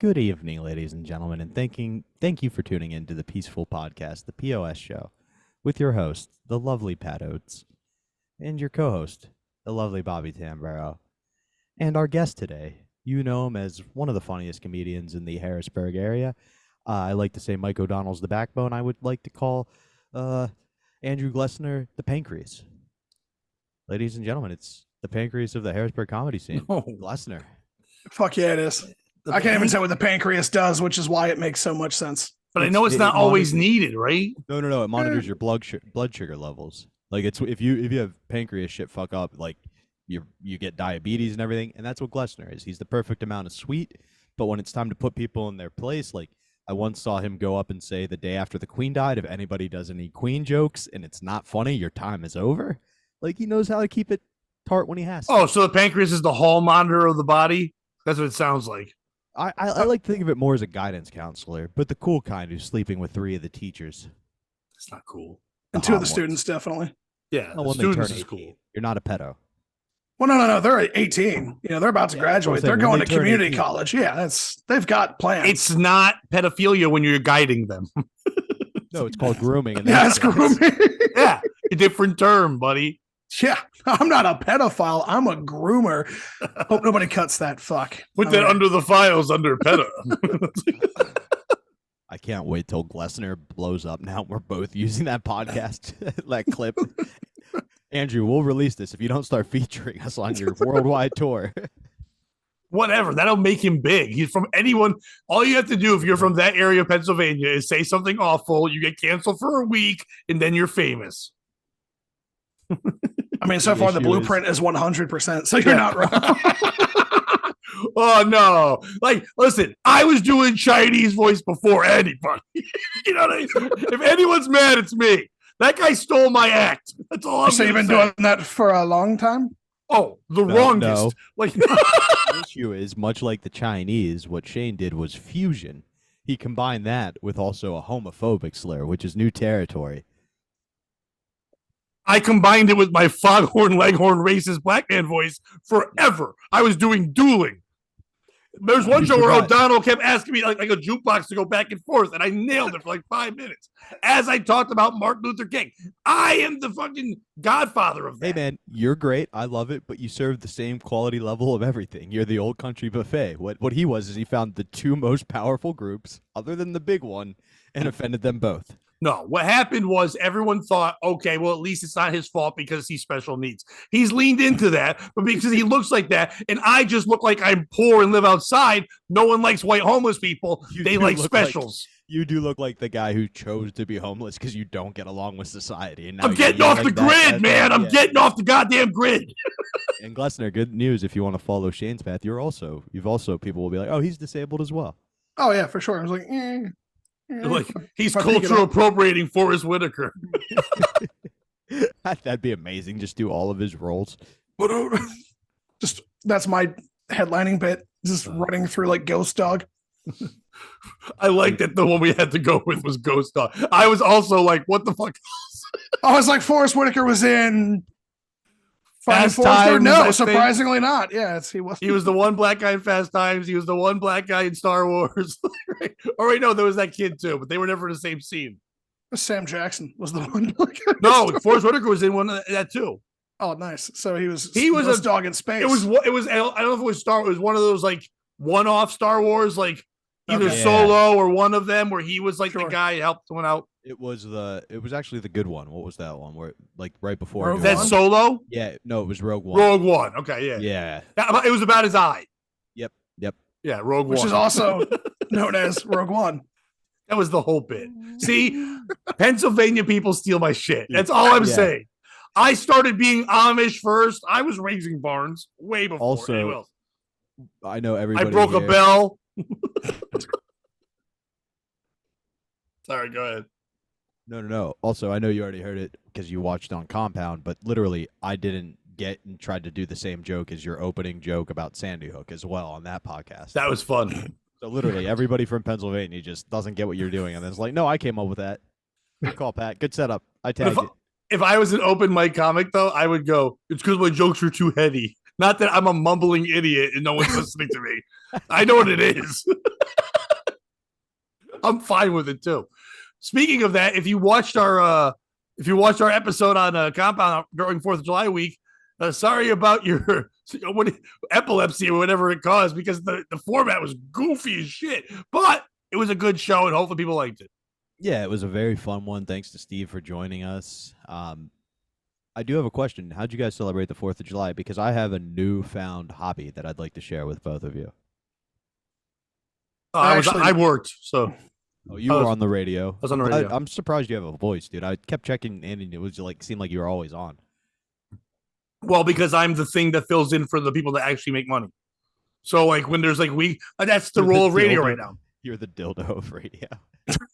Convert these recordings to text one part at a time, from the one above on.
Good evening, ladies and gentlemen, and thank you for tuning in to the Peaceful Podcast, the POS show, with your host, the lovely Pat Oates, and your co-host, the lovely Bobby Tambero. And our guest today, you know him as one of the funniest comedians in the Harrisburg area. I like to say Mike O'Donnell's the backbone. I would like to call Andrew Glessner the pancreas. Ladies and gentlemen, it's the pancreas of the Harrisburg comedy scene, Glessner. Fuck yeah, it is. I can't even say what the pancreas does, which is why it makes so much sense. But I know it's not always needed, right? No. It monitors your blood sugar levels. Like it's if you have pancreas shit fuck up, like you get diabetes and everything, and that's what Glessner is. He's the perfect amount of sweet, but when it's time to put people in their place, like I once saw him go up and say the day after the Queen died, if anybody does any Queen jokes and it's not funny, your time is over. Like he knows how to keep it tart when he has to. Oh, so the pancreas is the hall monitor of the body? That's what it sounds like. I like to think of it more as a guidance counselor, but the cool kind who's sleeping with 3 of the teachers. That's not cool. And 2 of the students, definitely. Yeah, when they turn 18, cool. You're not a pedo. Well, no. They're 18. You know, they're about to graduate. They're going to community college. Yeah, they've got plans. It's not pedophilia when you're guiding them. No, it's called grooming. And yeah, it's grooming. Yeah, a different term, buddy. Yeah, I'm not a pedophile. I'm a groomer. Hope nobody cuts that. Fuck. Put that under the files under pedo. I can't wait till Glessner blows up. Now we're both using that podcast, that clip. Andrew, we'll release this if you don't start featuring us on your worldwide tour. Whatever. That'll make him big. He's from anyone. All you have to do if you're from that area of Pennsylvania is say something awful. You get canceled for a week, and then you're famous. I mean, so far the blueprint is 100%, so you're not wrong. Oh, no. Like, listen, I was doing Chinese voice before anybody. You know what I mean? If anyone's mad, it's me. That guy stole my act. That's all I'm saying. So you've been doing that for a long time? Oh, the wrongest. No. Like, the issue is, much like the Chinese, what Shane did was fusion. He combined that with also a homophobic slur, which is new territory. I combined it with my foghorn, leghorn, racist black man voice forever. I was doing dueling. There's one show where O'Donnell kept asking me like a jukebox to go back and forth, and I nailed it for like 5 minutes as I talked about Martin Luther King. I am the fucking godfather of that. Hey, man, you're great. I love it, but you serve the same quality level of everything. You're the old country buffet. What he was is he found the 2 most powerful groups, other than the big one, and offended them both. No, what happened was everyone thought, okay, well, at least it's not his fault because he's special needs. He's leaned into that, but because he looks like that, and I just look like I'm poor and live outside, no one likes white homeless people. They like specials. You do look like the guy who chose to be homeless because you don't get along with society. And now I'm getting off the grid, man. I'm getting off the goddamn grid. And Glessner, good news. If you want to follow Shane's path, people will be like, oh, he's disabled as well. Oh, yeah, for sure. I was like, Like he's cultural appropriating Forrest Whitaker. That'd be amazing. Just do all of his roles. Just that's my headlining bit. Just running through like Ghost Dog. I like that the one we had to go with was Ghost Dog. I was also like, what the fuck? I was like, Forrest Whitaker was in Fast Times. No, surprisingly not. Yeah, he was. He was the one black guy in Fast Times. He was the one black guy in Star Wars. Right? Or wait, no, there was that kid too, but they were never in the same scene. Sam Jackson was the one. No, Forrest Whitaker was in one of that too. Oh, nice. So he was a dog in space. It was. I don't know if it was Star. It was one of those like one-off Star Wars, like either Solo or one of them, where he was like the guy who helped someone out. It was actually the good one. What was that one? Where like right before that Solo? Yeah, no, it was Rogue One. Rogue One. Okay, yeah. Yeah. It was about his eye. Yep. Yeah, Rogue One. Which is also known as Rogue One. That was the whole bit. See, Pennsylvania people steal my shit. That's all I'm saying. I started being Amish first. I was raising barns way before. Also, I know everybody. I broke a bell. Sorry, go ahead. No. Also, I know you already heard it because you watched on Compound, but literally, I didn't get and tried to do the same joke as your opening joke about Sandy Hook as well on that podcast. That was fun. So literally, everybody from Pennsylvania just doesn't get what you're doing, and then it's like, no, I came up with that. Good call, Pat. Good setup. I tagged it. If I was an open mic comic, though, I would go, it's because my jokes are too heady. Not that I'm a mumbling idiot and no one's listening to me. I know what it is. I'm fine with it too. Speaking of that, if you watched our episode on Compound during 4th of July week, sorry about your epilepsy or whatever it caused, because the format was goofy as shit. But it was a good show, and hopefully people liked it. Yeah, it was a very fun one. Thanks to Steve for joining us. I do have a question. How'd you guys celebrate the 4th of July? Because I have a newfound hobby that I'd like to share with both of you. I worked, so. Oh, you were on the radio. I was on the radio. I'm surprised you have a voice, dude. I kept checking in, and it was seemed like you were always on. Well, because I'm the thing that fills in for the people that actually make money. So, like, when there's like that's the role of radio right now. You're the dildo of radio.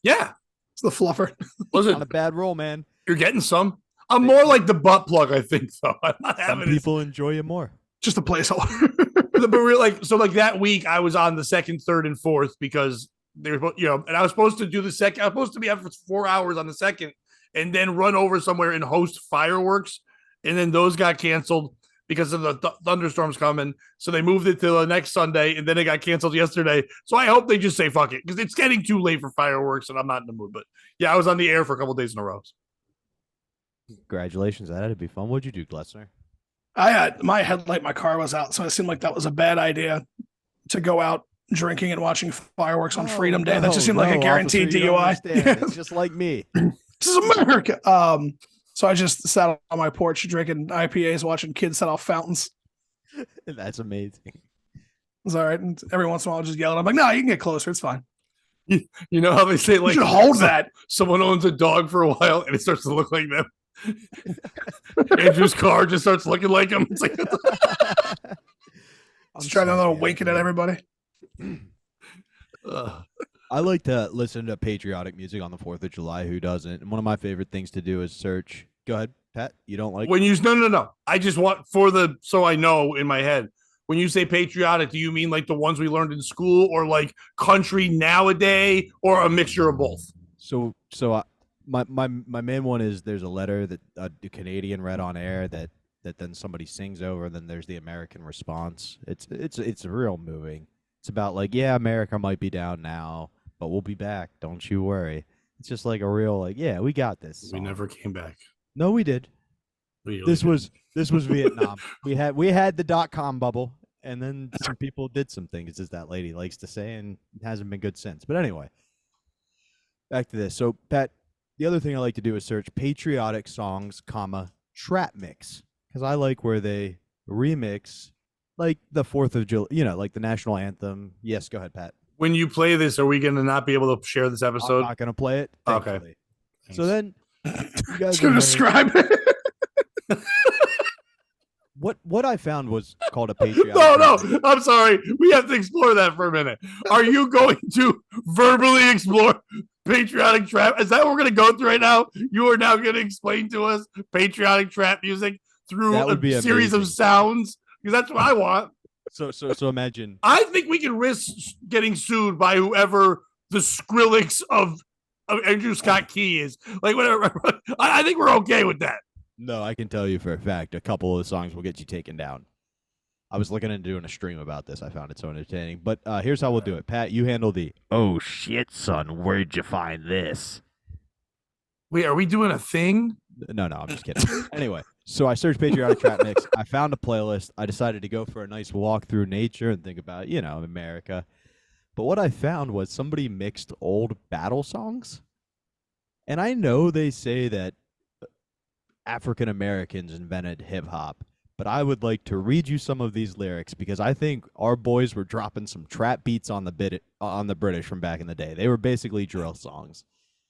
Yeah, it's the fluffer. Was it not a bad role, man? You're getting some. I'm more like the butt plug, I think. So I'm not having some people enjoy it more. Just a placeholder. But like that week, I was on the 2nd, 3rd, and 4th because they were, and I was supposed to do the second. I was supposed to be out for 4 hours on the 2nd, and then run over somewhere and host fireworks, and then those got canceled because of the thunderstorms coming. So they moved it to the next Sunday, and then it got canceled yesterday. So I hope they just say fuck it, because it's getting too late for fireworks, and I'm not in the mood. But yeah, I was on the air for a couple of days in a row. Congratulations, that had to be fun. What'd you do, Glessner? I had my headlight, my car was out, so it seemed like that was a bad idea to go out drinking and watching fireworks on Freedom Day. That just seemed like a guaranteed DUI. It's just like me. This is America. So I just sat on my porch drinking IPAs, watching kids set off fountains. That's amazing. It's all right. And every once in a while, I'll just yell at them, like, no, you can get closer. It's fine. You know how they say, like, you should hold that. Someone owns a dog for a while and it starts to look like them. Andrew's car just starts looking like him. It's like, just trying to winking at everybody. I like to listen to patriotic music on the 4th of July. Who doesn't? And one of my favorite things to do is search. Go ahead, Pat. You don't like when you no. I just want so I know in my head. When you say patriotic, do you mean like the ones we learned in school, or like country nowadays, or a mixture of both? So my main one is there's a letter that a Canadian read on air that then somebody sings over, and then there's the American response. It's real moving. It's about like, yeah, America might be down now, but we'll be back. Don't you worry. It's just like a real like, yeah, we got this song. We never came back. No, we did. This was Vietnam. We had the .com bubble, and then some people did some things, as that lady likes to say, and it hasn't been good since. But anyway, back to this. So, Pat, the other thing I like to do is search patriotic songs, trap mix, because I like where they remix, like the 4th of July, like the national anthem. Yes, go ahead, Pat. When you play this, are we going to not be able to share this episode? I'm not going to play it. Thankfully. Okay. Thanks. So then, you guys just going to describe it. What I found was called a patriotic. No, I'm sorry. We have to explore that for a minute. Are you going to verbally explore patriotic trap? Is that what we're going to go through right now? You are now going to explain to us patriotic trap music through a series of sounds, because that's what I want. So imagine. I think we can risk getting sued by whoever the Skrillex of Andrew Scott Key is. Like, whatever. I think we're okay with that. No, I can tell you for a fact, a couple of the songs will get you taken down. I was looking into doing a stream about this. I found it so entertaining. But here's how we'll do it. Pat, you handle the, oh, shit, son, where'd you find this? Wait, are we doing a thing? No, I'm just kidding. Anyway, so I searched patriotic trap mix. I found a playlist. I decided to go for a nice walk through nature and think about, America. But what I found was somebody mixed old battle songs. And I know they say that African Americans invented hip hop, but I would like to read you some of these lyrics because I think our boys were dropping some trap beats on the British from back in the day. They were basically drill songs.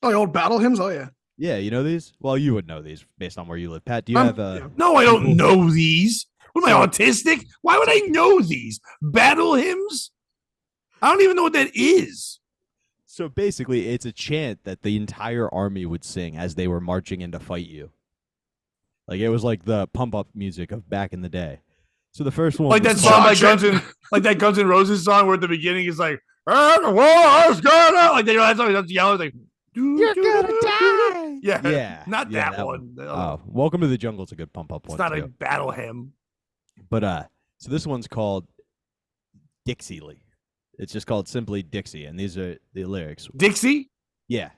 Oh, the old battle hymns? Oh, yeah. Yeah, you know these? Well, you would know these based on where you live. Pat, do you have a... No, I don't know these. What am I, autistic? Why would I know these? Battle hymns? I don't even know what that is. So basically, it's a chant that the entire army would sing as they were marching in to fight you. Like, it was like the pump-up music of back in the day. So the first one... Like that song by Guns N' Roses song where at the beginning is like, the war's gonna... Like, that's yelling, like... You're gonna die! Yeah. Not that one. Oh, Welcome to the Jungle is a good pump-up one, It's not a battle hymn. But So this one's called Dixie Lee. It's just called simply Dixie, and these are the lyrics. Dixie? Yeah.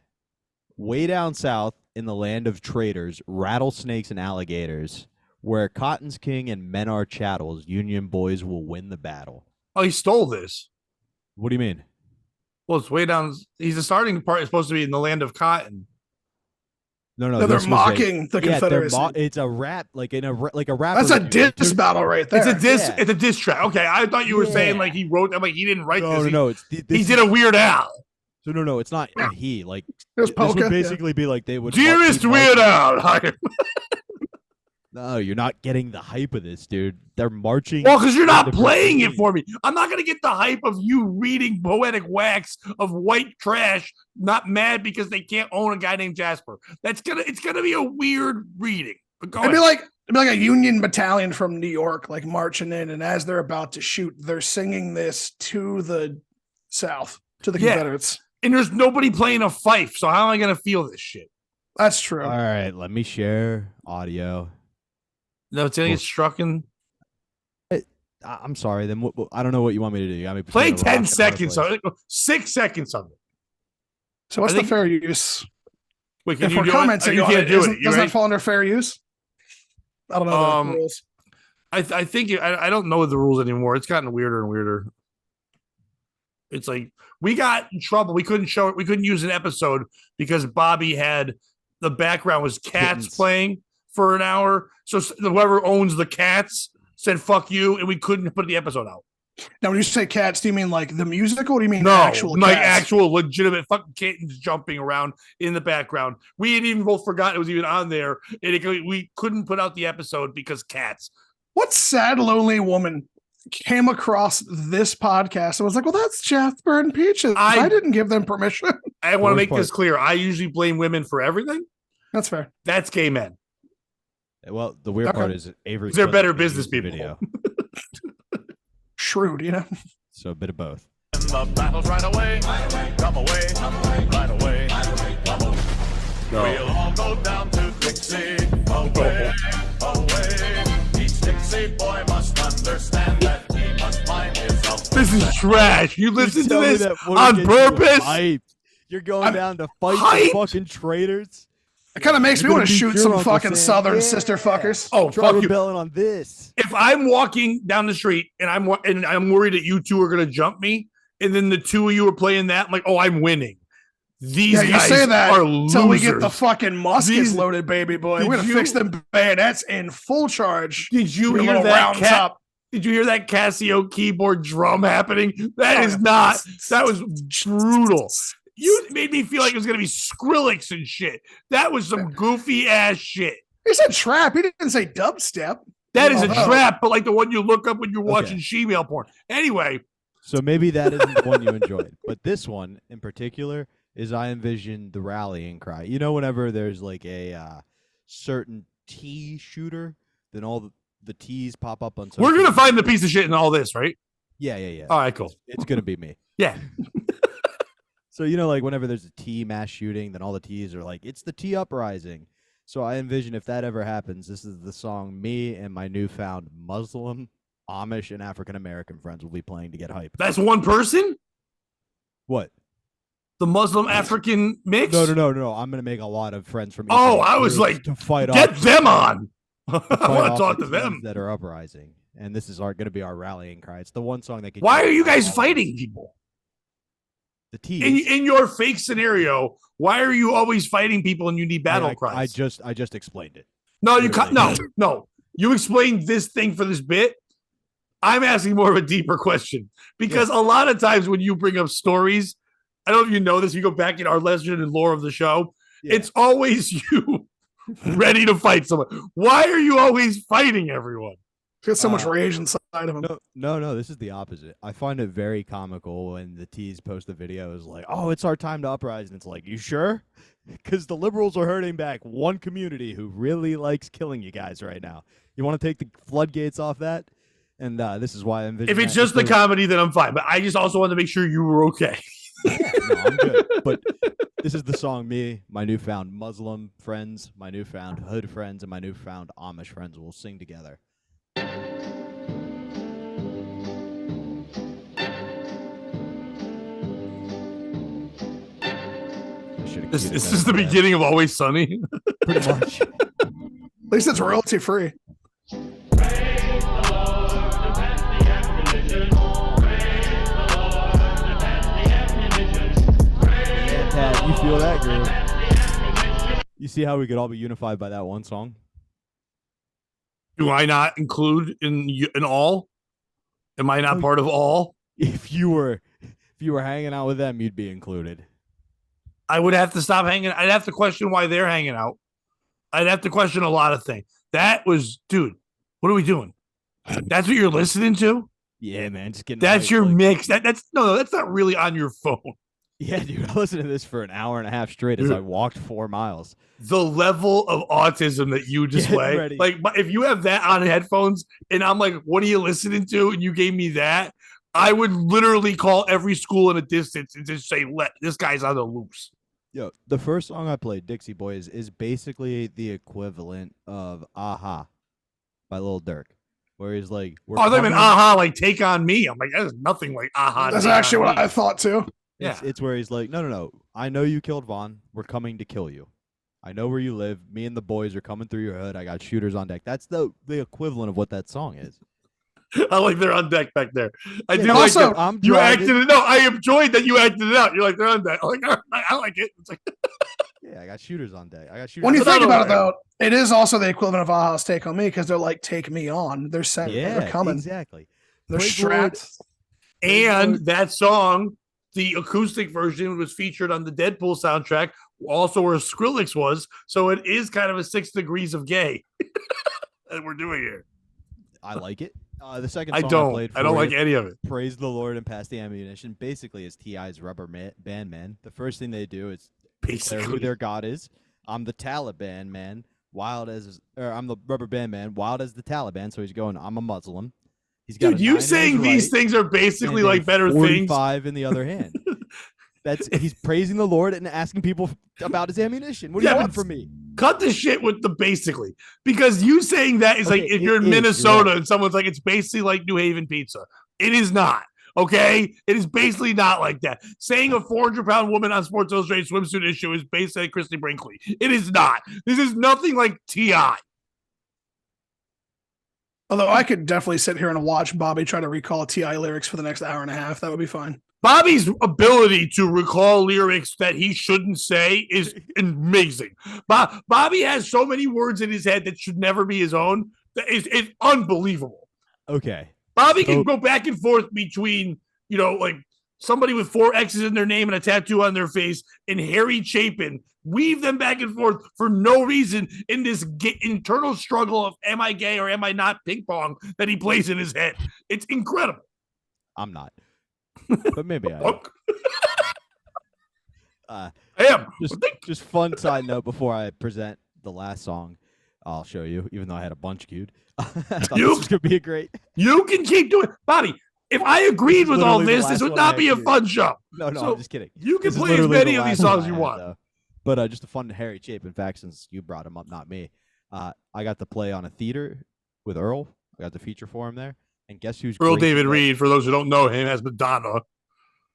Way down south in the land of traders, rattlesnakes and alligators, where cotton's king and men are chattels, Union boys will win the battle. Oh, he stole this. What do you mean? Well, it's way down. He's the starting part is supposed to be in the land of cotton. No, they're mocking the Confederacy. It's a rap, like in a rap. That's a diss battle right there. It's a diss. Yeah. It's a diss track. Okay, I thought you were saying like he wrote that. Like he didn't write this. No. He did a Weird Al. So no, it's not he. Like It was this Polka. would basically be like they would. Dearest Weird Al. No, you're not getting the hype of this, dude. They're marching. Well, because you're not the playing it Confederacy. for me. I'm not gonna get the hype of you reading poetic wax of white trash. Not mad because they can't own a guy named Jasper. It's gonna be a weird reading. But go It'd be ahead. like a Union battalion from New York, like marching in, and as they're about to shoot, they're singing this to the South, to the Yeah. Confederates. And there's nobody playing a fife, so how am I gonna feel this shit? That's true. All right, let me share audio. No, it's gonna get struck in. I'm sorry. Then I don't know what you want me to do. You got me Play between a rock 10 and a hard seconds. place. 6 seconds of it. So what's I the think- fair use? Wait, can If you we're do commenting it? You on can't it, do doesn't, it. You doesn't ready? that fall under fair use? I don't know the rules. I think I don't know the rules anymore. It's gotten weirder and weirder. It's like we got in trouble. We couldn't show it. We couldn't use an episode because Bobby had the background was cats Kittens. playing for an hour. So whoever owns the cats said "fuck you," and we couldn't put the episode out. Now, when you say cats, do you mean like the musical, or do you mean No, actual like cats? actual legitimate fucking kittens jumping around in the background. We had even both forgotten it was even on there, and we couldn't put out the episode because cats. What sad, lonely woman came across this podcast and was like, well, that's Jasper and Peaches. I didn't give them permission. I want to Worst make part. this clear. I usually blame women for everything. That's fair. That's gay men. Well, the weird Okay. part is Avery. They're Cousins better didn't business use the people. Video, Shrewd, you know? so a bit of both. The battle's right away. Come away. Right away. Come away. We'll all go down to Dixie. Away. Away. Each Dixie boy must understand that he must mind his own. This is trash. You listen to tell me this that woman on gets you purpose? hyped. You're going I'm down to fight hyped. the fucking traitors. It kind of makes me You're want to gonna beat shoot some your Uncle fucking Sam. southern Yeah. sister fuckers. Oh, Try fuck you. rebelling on this. If I'm walking down the street and I'm worried that you two are going to jump me, and then the two of you are playing that, I'm like, oh, I'm winning. These Yeah, you guys say that are losers. until we get the fucking muskets These- loaded, baby boy. Did We're gonna you- fix them bayonets in full charge. Did you Your hear little that round top. Did you hear that Casio keyboard drum happening? That Oh, is yeah. not. That was brutal. You made me feel like it was gonna be Skrillex and shit. That was some goofy ass shit. He said trap. He didn't say dubstep. That is a Although- trap, but like the one you look up when you're Okay. watching she-male porn. Anyway, So maybe that isn't the one you enjoyed, but this one in particular is I envision the rallying cry. You know, whenever there's like a certain T shooter, then all the T's pop up on. we're social gonna media. find the piece of shit in all this, right? Yeah. All right, cool. It's gonna be me. Yeah. So you know, like whenever there's a T mass shooting, then all the T's are like, "It's the T uprising." So I envision if that ever happens, this is the song me and my newfound Muslim, Amish, and African American friends will be playing to get hype. That's one person? What? The Muslim African mix? No. I'm gonna make a lot of friends from. Oh, each I was groups like, to fight Get off. them on. I fight want to off talk the to them. teams that are uprising, and this is going to be our rallying cry. It's the one song that. Gets Why are you guys all fighting people? The T's. In your fake scenario, why are you always fighting people and you need battle cries? I just explained it. No, you Literally. no. You explained this thing for this bit. I'm asking more of a deeper question because a lot of times when you bring up stories, I don't know if you know this. You go back in our legend and lore of the show. Yeah. It's always you ready to fight someone. Why are you always fighting everyone? He's got so much rage inside of him. No. This is the opposite. I find it very comical when the T's post the videos like, "Oh, it's our time to uprise," and it's like, "You sure?" Because the liberals are hurting back one community who really likes killing you guys right now. You want to take the floodgates off that? And this is why I envision. If it's that just the instead comedy, then I'm fine. But I just also wanted to make sure you were okay. of- no, I'm good. But this is the song me, my newfound Muslim friends, my newfound hood friends, and my newfound Amish friends will sing together. should. This is the beginning of Always Sunny. Pretty much. At least it's royalty free. Pat, you feel that, girl? You see how we could all be unified by that one song? Do I not include in all? Am I not part of all? If you were hanging out with them, you'd be included. I would have to stop hanging. I'd have to question why they're hanging out. I'd have to question a lot of things. That was, dude, what are we doing? That's what you're listening to? Yeah, man. Just getting. That's your mix. That's not really on your phone. Yeah, dude. I listened to this for an hour and a half straight as I walked 4 miles. The level of autism that you display, like if you have that on headphones and I'm like, what are you listening to? And you gave me that, I would literally call every school in a distance and just say, let this guy's on the loose. Yo, the first song I played, Dixie Boys, is basically the equivalent of Aha by Lil Durk, where he's like, I thought Aha, like Take On Me. I'm like, that is nothing like Aha. That's actually what I thought too. Yeah. It's where he's like, no. I know you killed Vaughn. We're coming to kill you. I know where you live. Me and the boys are coming through your hood. I got shooters on deck. That's the equivalent of what that song is. I like they're on deck back there. I do also, like that. You acted it. No, I enjoyed that you acted it out. You're like, they're on deck. I'm like, I like it. It's like, yeah, I got shooters on deck. When you think about it, though, it is also the equivalent of Aha's Take On Me because they're like, take me on. They're sent. Yeah, they're coming. Exactly. They're strapped. And that song, the acoustic version, was featured on the Deadpool soundtrack, also where Skrillex was. So it is kind of a 6 degrees of gay that we're doing here. I like it. The second song I don't like any of it. Praise the Lord and Pass the Ammunition. Basically, is T.I.'s Rubber Band Man. The first thing they do is declare who their God is. I'm the Taliban man, I'm the Rubber Band Man, wild as the Taliban. So he's going, I'm a Muslim. He's got you saying these things are basically like better 45 things. 45 in the other hand. He's praising the Lord and asking people about his ammunition. What do you want from me? Cut the shit with the basically, because you saying that is like if you're in Minnesota and someone's like, it's basically like New Haven pizza. It is not. Okay, it is basically not like that. Saying a 400-pound woman on Sports Illustrated swimsuit issue is basically like Christy Brinkley. It is not. This is nothing like T.I. Although I could definitely sit here and watch Bobby try to recall T.I. lyrics for the next hour and a half. That would be fine. Bobby's ability to recall lyrics that he shouldn't say is amazing. Bobby has so many words in his head that should never be his own. It's unbelievable. Okay. Bobby can go back and forth between, like somebody with 4 X's in their name and a tattoo on their face and Harry Chapin, weave them back and forth for no reason in this internal struggle of am I gay or am I not ping pong that he plays in his head. It's incredible. I'm not. But maybe I am. I am. Just fun side note before I present the last song I'll show you, even though I had a bunch queued. I thought this was going to be a great. You can keep doing it. Bobby, if I agreed with all this would not be a fun show. No, so I'm just kidding. You can play as many of these songs you want. Though. But just a fun Harry Chapin fact, since you brought him up, not me. I got to play on a theater with Earl. I got the feature for him there. And guess who's Earl David Reed, for those who don't know him, as Madonna.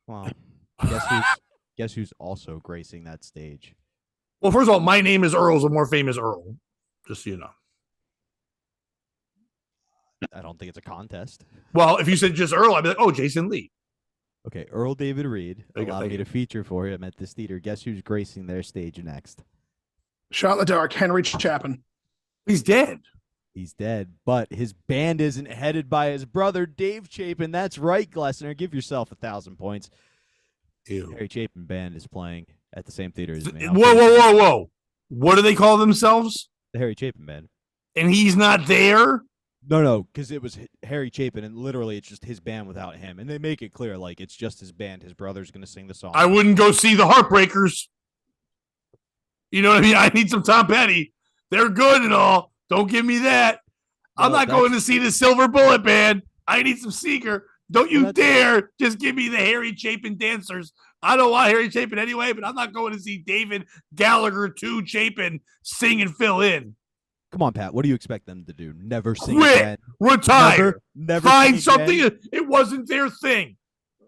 Well, guess who's also gracing that stage? Well, first of all, My Name is Earl's a more famous Earl, just so you know. I don't think it's a contest. Well, if you said just Earl, I'd be like, oh, Jason Lee. Okay, Earl David Reed allowed me to feature for him at this theater. Guess who's gracing their stage next? Shot in the dark, Henry Chapin. He's dead. He's dead, but his band isn't headed by his brother, Dave Chapin. That's right, Glessner. Give yourself 1,000 points. Ew. Harry Chapin band is playing at the same theater as me. Whoa. What do they call themselves? The Harry Chapin band. And he's not there? No, because it was Harry Chapin, and literally it's just his band without him. And they make it clear, like, it's just his band. His brother's going to sing the song. I wouldn't go see the Heartbreakers. You know what I mean? I need some Tom Petty. They're good and all. Don't give me that. I'm not going to see the Silver Bullet Band. I need some Seeger. Don't you dare just give me the Harry Chapin dancers. I don't want Harry Chapin anyway, but I'm not going to see David Gallagher 2 Chapin sing and fill in. Come on, Pat. What do you expect them to do? Never sing Quit. again? Retire. Never find something. Again? It wasn't their thing.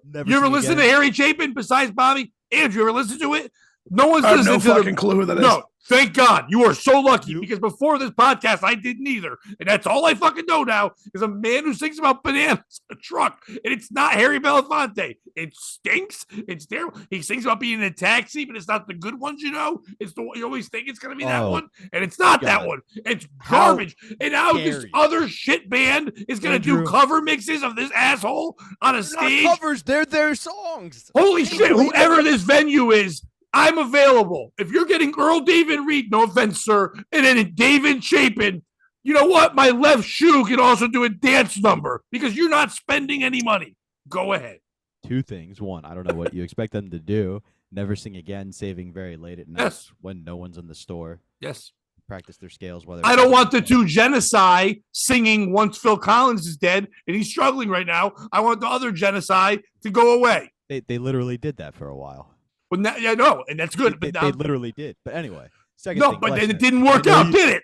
Never you ever listen to Harry Chapin besides Bobby? Andrew, you ever listen to it? No one's I have listening no to the fucking clue who that is. No, thank God. You are so lucky because before this podcast, I didn't either. And that's all I fucking know now is a man who sings about bananas in a truck. And it's not Harry Belafonte. It stinks. It's terrible. He sings about being in a taxi, but it's not the good ones, you know? It's the one you always think it's going to be that one. And it's not that one. It's garbage. And now this other shit band is going to do cover mixes of this asshole on a stage. Not covers. They're their songs. Holy shit. Whoever this venue is, I'm available. If you're getting Earl David Reed, no offense, sir, and then David Chapin, you know what? My left shoe can also do a dance number because you're not spending any money. Go ahead. Two things. One, I don't know what you expect them to do. Never sing again, saving very late at night when no one's in the store. Yes. Practice their scales. I don't want the two genocide singing once Phil Collins is dead and he's struggling right now. I want the other genocide to go away. They literally did that for a while. But now, yeah, no, and that's good. They literally did. But anyway, second no, thing, but Glessner, it didn't work out, did it?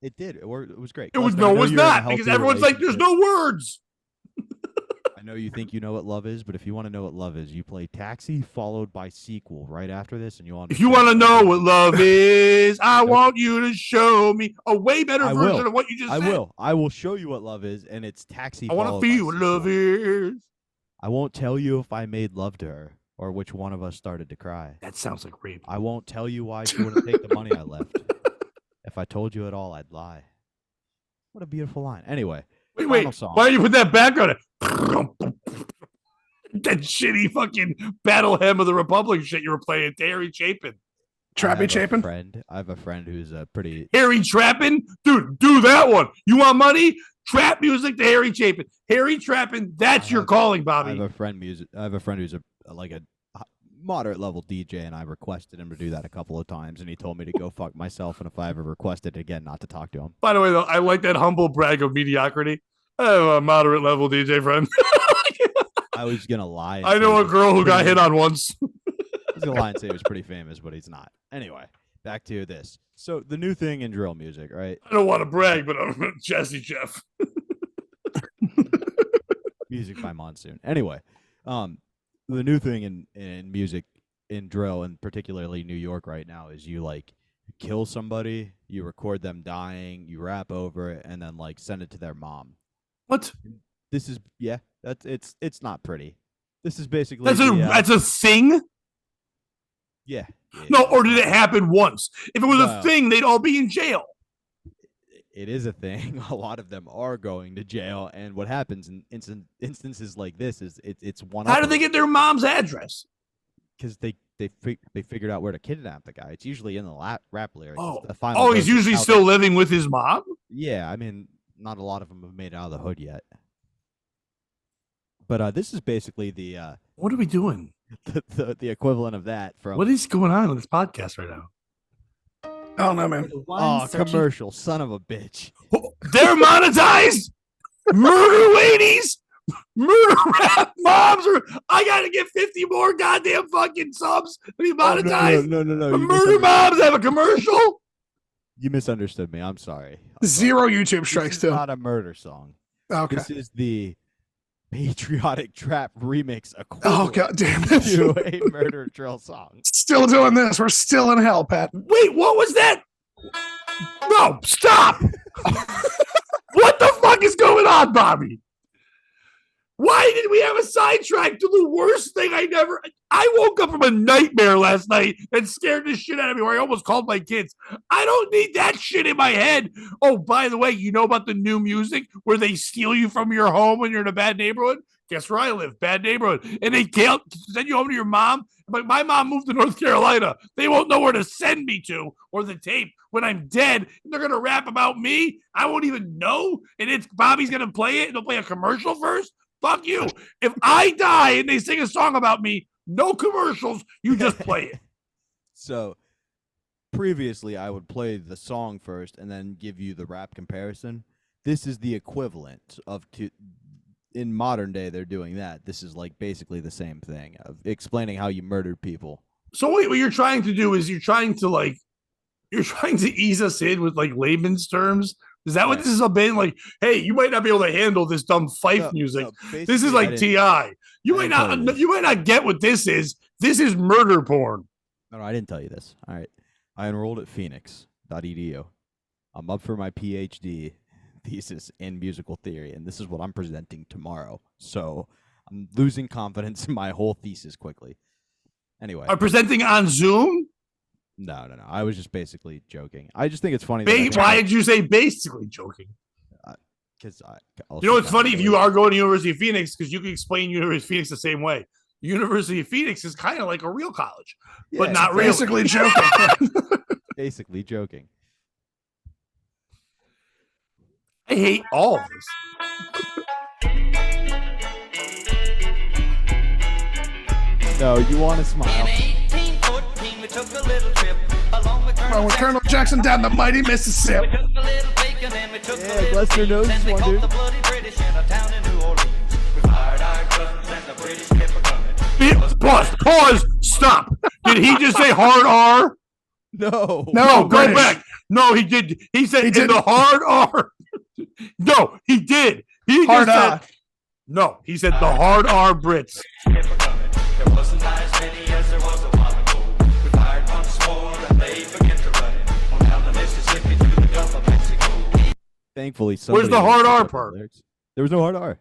It did. It was great. It was Glessner, it was not because everyone's like, "There's no words." I know you think you know what love is, but if you want to know what love is, you play Taxi followed by Sequel right after this, and you'll. If you want to know what love is, I want you to show me a way better version of what you just said. I will show you what love is, and it's Taxi. I want to feel what love is. I won't tell you if I made love to her or which one of us started to cry. That sounds like rape. I won't tell you why she wouldn't take the money I left. If I told you at all, I'd lie. What a beautiful line. Anyway. Wait. Song. Why don't you put that background? That shitty fucking Battle Hymn of the Republic shit you were playing, Harry Chapin. Trappy Chapin? I have a friend who's a pretty... Harry Trappin? Dude, do that one. You want money? Trap music to Harry Chapin. Harry Trappin, that's your calling, Bobby. I have a friend who's a moderate level DJ, and I requested him to do that a couple of times, and he told me to go fuck myself, and if I ever requested again, not to talk to him. By the way, though, I like that humble brag of mediocrity. I have a moderate level DJ friend. I was gonna lie. I know a girl who got hit on once. I was gonna lie and say he was pretty famous, but he's not. Anyway, back to this. So the new thing in drill music, right? I don't want to brag, but I'm Jazzy Jeff. Music by Monsoon. Anyway, the new thing in music, in drill, and particularly New York right now, is you like kill somebody, you record them dying, you rap over it, and then like send it to their mom. What? This is it's not pretty. This is basically that's a thing. Yeah. No, or did it happen once? If it was a thing, they'd all be in jail. It is a thing. A lot of them are going to jail, and what happens in instances like this is it's one. How do they get their mom's address? Because they figured out where to kidnap the guy. It's usually in the rap lyrics. He's usually still living with his mom? Yeah, I mean, not a lot of them have made it out of the hood yet. But this is basically the what are we doing? The equivalent of that from what is going on this podcast right now? I don't know, man. Oh, commercial, son of a bitch. They're monetized. Murder ladies, murder rap moms, or I gotta get 50 more goddamn fucking subs to be monetized. No. Murder moms have a commercial. You misunderstood me. I'm sorry. Zero YouTube strikes too. Not a murder song. Okay. This is the patriotic trap remix. Oh god damn it! To a murder drill song. Still doing this. We're still in hell, Pat. Wait, what was that? No, stop! What the fuck is going on, Bobby? Why did we have a sidetrack to the worst thing I woke up from a nightmare last night and scared the shit out of me where I almost called my kids. I don't need that shit in my head. Oh, by the way, you know about the new music where they steal you from your home when you're in a bad neighborhood? Guess where I live? Bad neighborhood. And they can't send you home to your mom. But my mom moved to North Carolina. They won't know where to send me to or the tape when I'm dead. They're going to rap about me. I won't even know. And it's Bobby's going to play it. And they'll play a commercial first. Fuck you. If I die and they sing a song about me, no commercials. You just play it. So previously I would play the song first and then give you the rap comparison. This is the equivalent of in modern day, they're doing that. This is like basically the same thing of explaining how you murdered people. So what you're trying to do is you're trying to ease us in with like layman's terms. Is that what this is about? Like, hey, you might not be able to handle this dumb fife music. No, this is like T.I. You might not get what this is. This is murder porn. No, I didn't tell you this. All right. I enrolled at Phoenix.edu. I'm up for my PhD thesis in musical theory, and this is what I'm presenting tomorrow. So I'm losing confidence in my whole thesis quickly. Anyway. Are presenting on Zoom? No. I was just basically joking. I just think it's funny. Why did you say basically joking? Because you know, it's funny if you are going to University of Phoenix because you can explain University of Phoenix the same way. University of Phoenix is kind of like a real college, but not really. Basically joking. Basically joking. I hate all of this. No, you want to smile. Well, with Colonel Jackson down the mighty Mississippi. Yeah, Glessner knows this one, dude. Pause, stop. Did he just say hard R? No, go back. No, he did. He said in the hard R. No, he did. He hard just said, no, he said the hard R Brits. Thankfully, where's the hard R part? There was no hard R.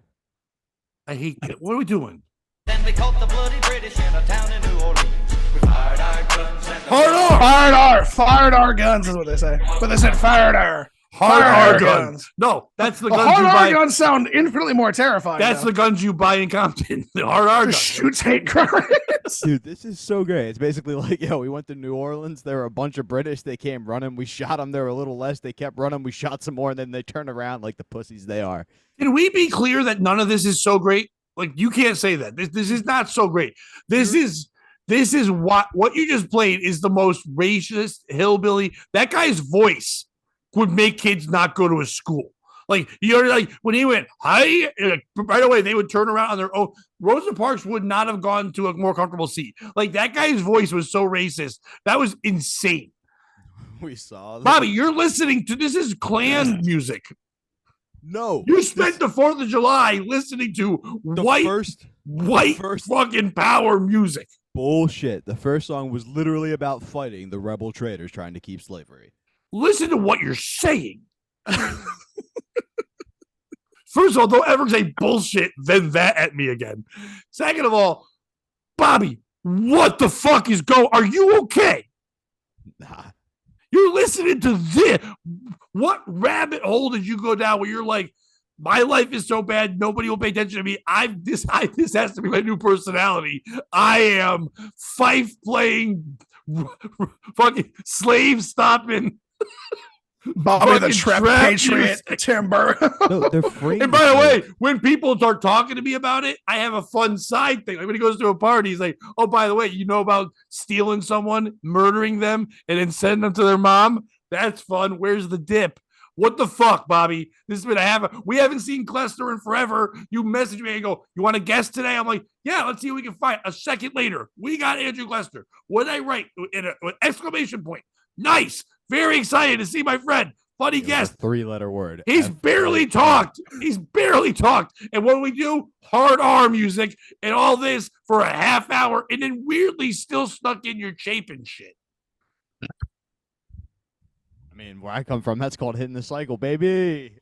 I hate that. What are we doing? Then we caught the bloody British in a town in New Orleans. We fired our guns and Fired our guns is what they say. But they said fired our. Hard R guns. No, that's the guns you buy. Hard R guns sound infinitely more terrifying. That's the guns you buy in Compton. The hard R guns. Shoots hate crimes. Dude, this is so great. It's basically like, we went to New Orleans. There were a bunch of British. They came running. We shot them. There were a little less. They kept running. We shot some more, and then they turned around like the pussies they are. Can we be clear that none of this is so great? Like, you can't say that. This is not so great. This is what you just played is the most racist hillbilly. That guy's voice would make kids not go to a school. Like, like when he went, hi, right away, they would turn around on their own. Rosa Parks would not have gone to a more comfortable seat. Like, that guy's voice was so racist. That was insane. We saw that. Bobby, you're listening to, this is Klan music. No. You spent the 4th of July listening to white fucking power music. Bullshit. The first song was literally about fighting the rebel traders trying to keep slavery. Listen to what you're saying. First of all, don't ever say bullshit, then that at me again. Second of all, Bobby, what the fuck is going? Are you okay? Nah. You're listening to this. What rabbit hole did you go down where you're like, my life is so bad, nobody will pay attention to me. This has to be my new personality. I am fife playing, fucking slave stopping. Bobby the Trap Patriot, Timber. No, they're free. And by the way, when people start talking to me about it, I have a fun side thing. Like when he goes to a party, he's like, "Oh, by the way, you know about stealing someone, murdering them, and then sending them to their mom? That's fun. Where's the dip?" What the fuck, Bobby? This has been we haven't seen Glessner in forever. You message me and go, "You want to guess today?" I'm like, "Yeah, let's see what we can find." A second later, we got Andrew Glessner. What did I write? An exclamation point. Nice. Very excited to see my friend. Funny guest. 3-letter word. He's barely talked. And what do we do? Hard R music and all this for a half hour, and then weirdly still stuck in your Chapin shit. I mean, where I come from, that's called hitting the cycle, baby.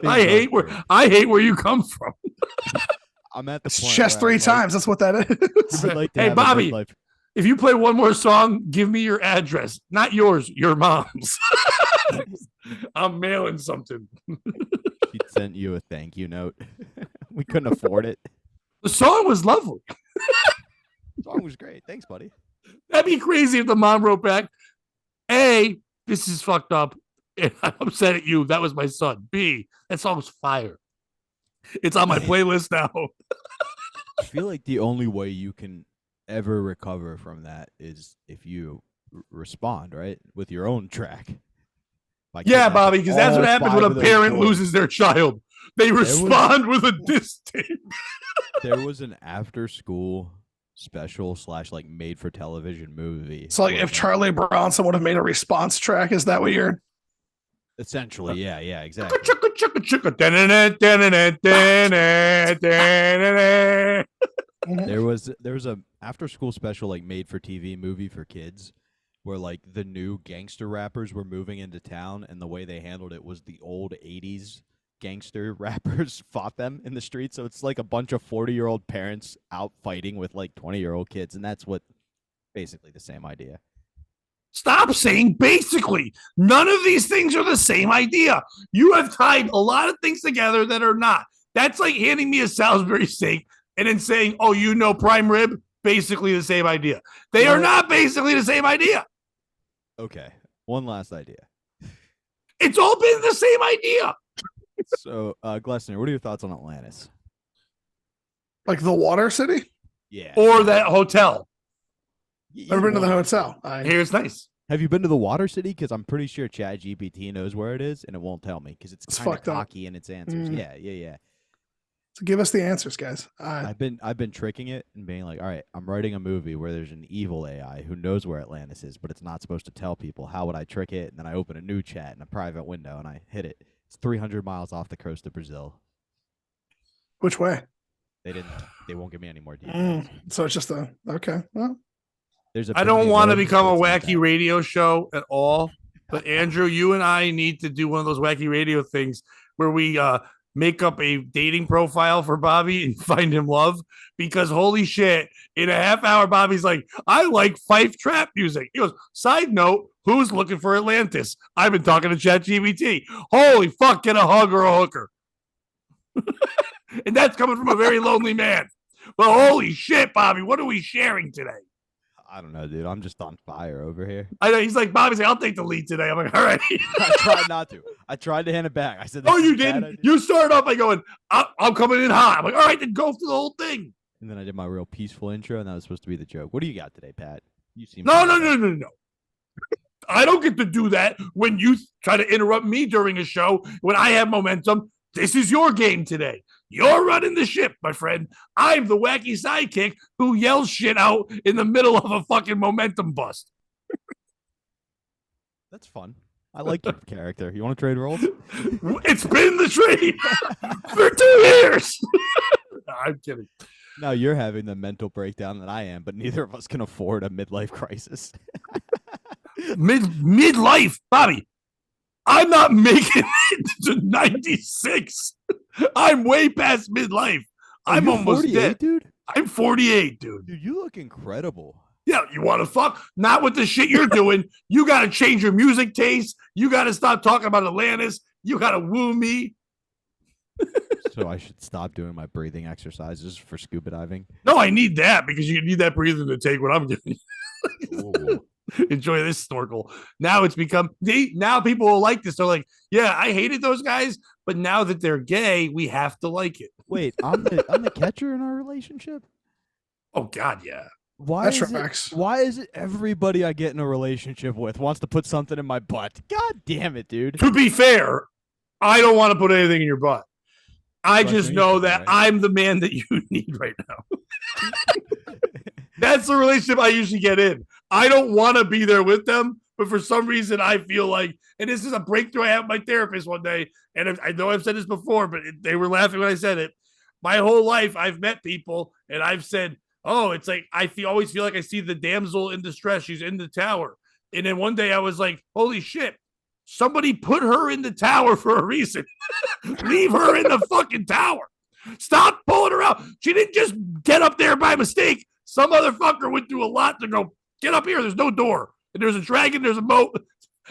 I hate where you come from. I'm at the It's point just 3 times. That's what that is. Hey, Bobby, if you play one more song, give me your address. Not yours, your mom's. I'm mailing something. She sent you a thank you note. We couldn't afford it. The song was lovely. The song was great. Thanks, buddy. That'd be crazy if the mom wrote back, A, this is fucked up, and I'm upset at you. That was my son. B, that song's fire. It's on my playlist now. I feel like the only way you can ever recover from that is if you respond, right? With your own track. Like, yeah, Bobby, because that's what happens when a parent loses their child. They respond with a diss tape. There was an after-school special / like made-for-television movie. It's like if Charlie Bronson would have made a response track. Is that what you're... Essentially, yeah, exactly. There was a after school special like made for TV movie for kids where like the new gangster rappers were moving into town and the way they handled it was the old 80s gangster rappers fought them in the streets. So it's like a bunch of 40-year-old parents out fighting with like 20-year-old kids, and that's what basically the same idea. Stop saying basically. None of these things are the same idea. You have tied a lot of things together that are not. That's like handing me a Salisbury steak and then saying, oh, you know, prime rib, basically the same idea. They are not basically the same idea. Okay, one last idea. It's all been the same idea. So, Glessner, what are your thoughts on Atlantis? Like the water city? Yeah. Or that hotel. Never been to the hotel. Here's nice. Have you been to the water city? Because I'm pretty sure ChatGPT knows where it is, and it won't tell me because it's kind of cocky in its answers. Yeah. So give us the answers, guys. I've been tricking it and being like, all right, I'm writing a movie where there's an evil AI who knows where Atlantis is, but it's not supposed to tell people. How would I trick it? And then I open a new chat in a private window and I hit it. It's 300 miles off the coast of Brazil. Which way? They won't give me any more details. So it's just okay. Well, I don't want to become a wacky radio show at all, but Andrew, you and I need to do one of those wacky radio things where we make up a dating profile for Bobby and find him love, because holy shit, in a half hour, Bobby's like, I like Fife trap music. He goes, side note, who's looking for Atlantis? I've been talking to ChatGPT. Holy fuck, get a hug or a hooker. And that's coming from a very lonely man. But holy shit, Bobby, what are we sharing today? I don't know, dude. I'm just on fire over here. I know. He's like, Bobby's like, I'll take the lead today. I'm like, all right. I tried not to. I tried to hand it back. I said, oh, you didn't? You started off by going, I'm coming in hot. I'm like, all right, then go through the whole thing. And then I did my real peaceful intro, and that was supposed to be the joke. What do you got today, Pat? You seem No. I don't get to do that when you try to interrupt me during a show when I have momentum. This is your game today. You're running the ship, my friend. I'm the wacky sidekick who yells shit out in the middle of a fucking momentum bust. That's fun. I like your character. You want to trade roles? It's been the trade for 2 years. I'm kidding. No, you're having the mental breakdown that I am, but neither of us can afford a midlife crisis. Midlife, Bobby. I'm not making it to 96. I'm way past midlife. I'm almost dead, dude. I'm 48, dude. Dude, you look incredible. Yeah, you want to fuck? Not with the shit you're doing. You got to change your music taste. You got to stop talking about Atlantis. You got to woo me. So I should stop doing my breathing exercises for scuba diving? No, I need that because you need that breathing to take what I'm giving you. Enjoy this snorkel. Now it's become now people will like this. They're like, yeah, I hated those guys, but now that they're gay, we have to like it. Wait, I'm the catcher in our relationship? Oh God, yeah. Why is it everybody I get in a relationship with wants to put something in my butt? God damn it, dude. To be fair, I don't want to put anything in your butt. I just know that I'm the man that you need right now. That's the relationship I usually get in. I don't want to be there with them, but for some reason I feel like, and this is a breakthrough I had with my therapist one day, and I know I've said this before, but they were laughing when I said it. My whole life I've met people, and I've said, oh, it's like always feel like I see the damsel in distress. She's in the tower. And then one day I was like, holy shit, somebody put her in the tower for a reason. Leave her in the fucking tower. Stop pulling her out. She didn't just get up there by mistake. Some motherfucker went through a lot to go, get up here. There's no door. And there's a dragon. There's a boat.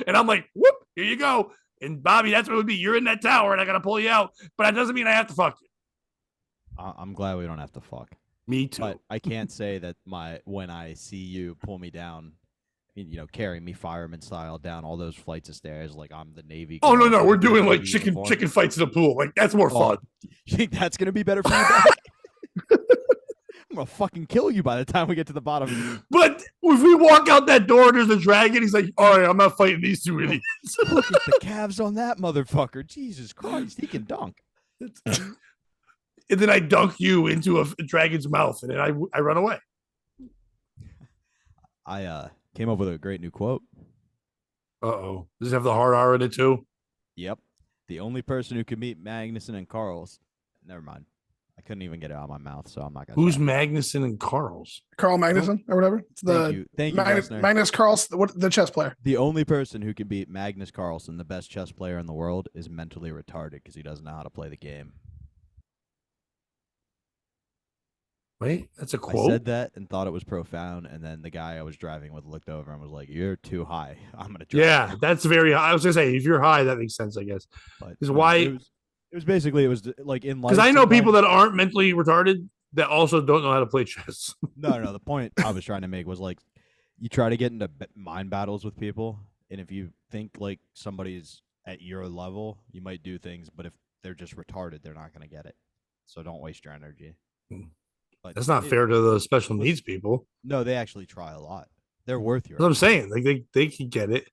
And I'm like, whoop, here you go. And Bobby, that's what it would be. You're in that tower and I got to pull you out. But that doesn't mean I have to fuck you. I'm glad we don't have to fuck. Me too. But I can't say that when I see you pull me down, carry me fireman style down all those flights of stairs like I'm the Navy. Oh, no. We're doing like chicken fights in the pool. Like, that's more fun. You think that's going to be better for you? I'm going to fucking kill you by the time we get to the bottom. But if we walk out that door and there's a dragon, he's like, all right, I'm not fighting these two idiots. Look at the calves on that motherfucker. Jesus Christ, he can dunk. And then I dunk you into a dragon's mouth, and then I run away. I came up with a great new quote. Uh-oh. Does it have the hard R in it, too? Yep. The only person who can meet Magnuson and Carl's. Never mind. I couldn't even get it out of my mouth, so I'm not gonna. Who's say. Magnuson and Carls? Carl Magnuson or whatever. It's Thank you, Glessner. Magnus Carlsen, the chess player. The only person who can beat Magnus Carlsen, the best chess player in the world, is mentally retarded because he doesn't know how to play the game. Wait, that's a I quote. said that and thought it was profound, and then the guy I was driving with looked over and was like, "You're too high. I'm gonna drive." Yeah, that's very high. I was gonna say, if you're high, that makes sense, I guess. But Is why it was basically like in life. because I know people that aren't mentally retarded that also don't know how to play chess. No. The point I was trying to make was like, you try to get into mind battles with people, and if you think like somebody's at your level, you might do things, but if they're just retarded, they're not gonna get it. So don't waste your energy. But That's not fair to the special needs people. No, they actually try a lot. They're worth your. That's what I'm saying. Like they can get it.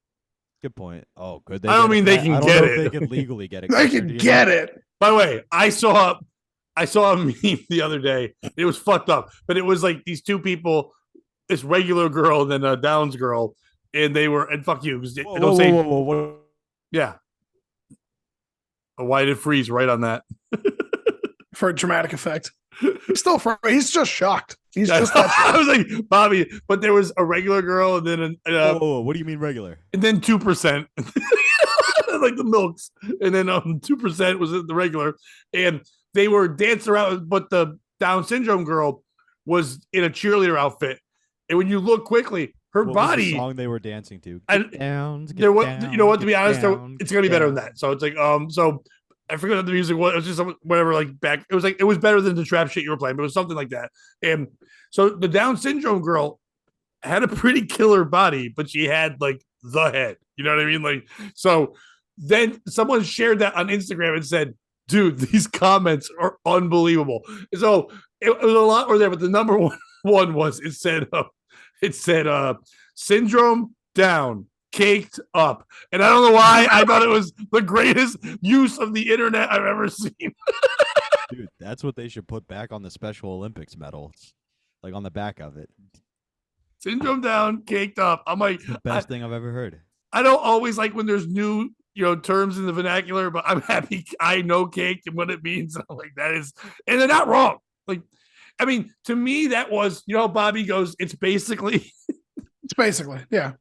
Good point. Oh, good. I don't mean they can get it. They can legally get it. They can get it. By the way, I saw a meme the other day. It was fucked up, but it was like these two people, this regular girl and then a Downs girl, and they were and fuck you. Whoa. Yeah. Why did it freeze right on that? For a dramatic effect. He's just shocked. He's just that I was like, Bobby, but there was a regular girl and then what do you mean regular? And then 2%. Like the milks. And then 2% was the regular. And they were dancing around, but the Down syndrome girl was in a cheerleader outfit. And when you look quickly, her body was the song they were dancing to. You know what, to be honest, it's gonna be better than that. So it's like so I forget what the music was. It was just whatever, like back. It was better than the trap shit you were playing, but it was something like that. And so the Down syndrome girl had a pretty killer body, but she had like the head. You know what I mean? Like, so then someone shared that on Instagram and said, dude, these comments are unbelievable. So it was a lot more there, but the number one was it said syndrome down. Caked up. And I don't know why I thought it was the greatest use of the internet I've ever seen. Dude, that's what they should put back on the Special Olympics medals, like on the back of it. Syndrome down, caked up. I'm like, the best thing I've ever heard. I don't always like when there's new, terms in the vernacular, but I'm happy I know caked and what it means. I'm like, that is, and they're not wrong. Like, I mean, to me, that was, Bobby goes, it's basically, yeah.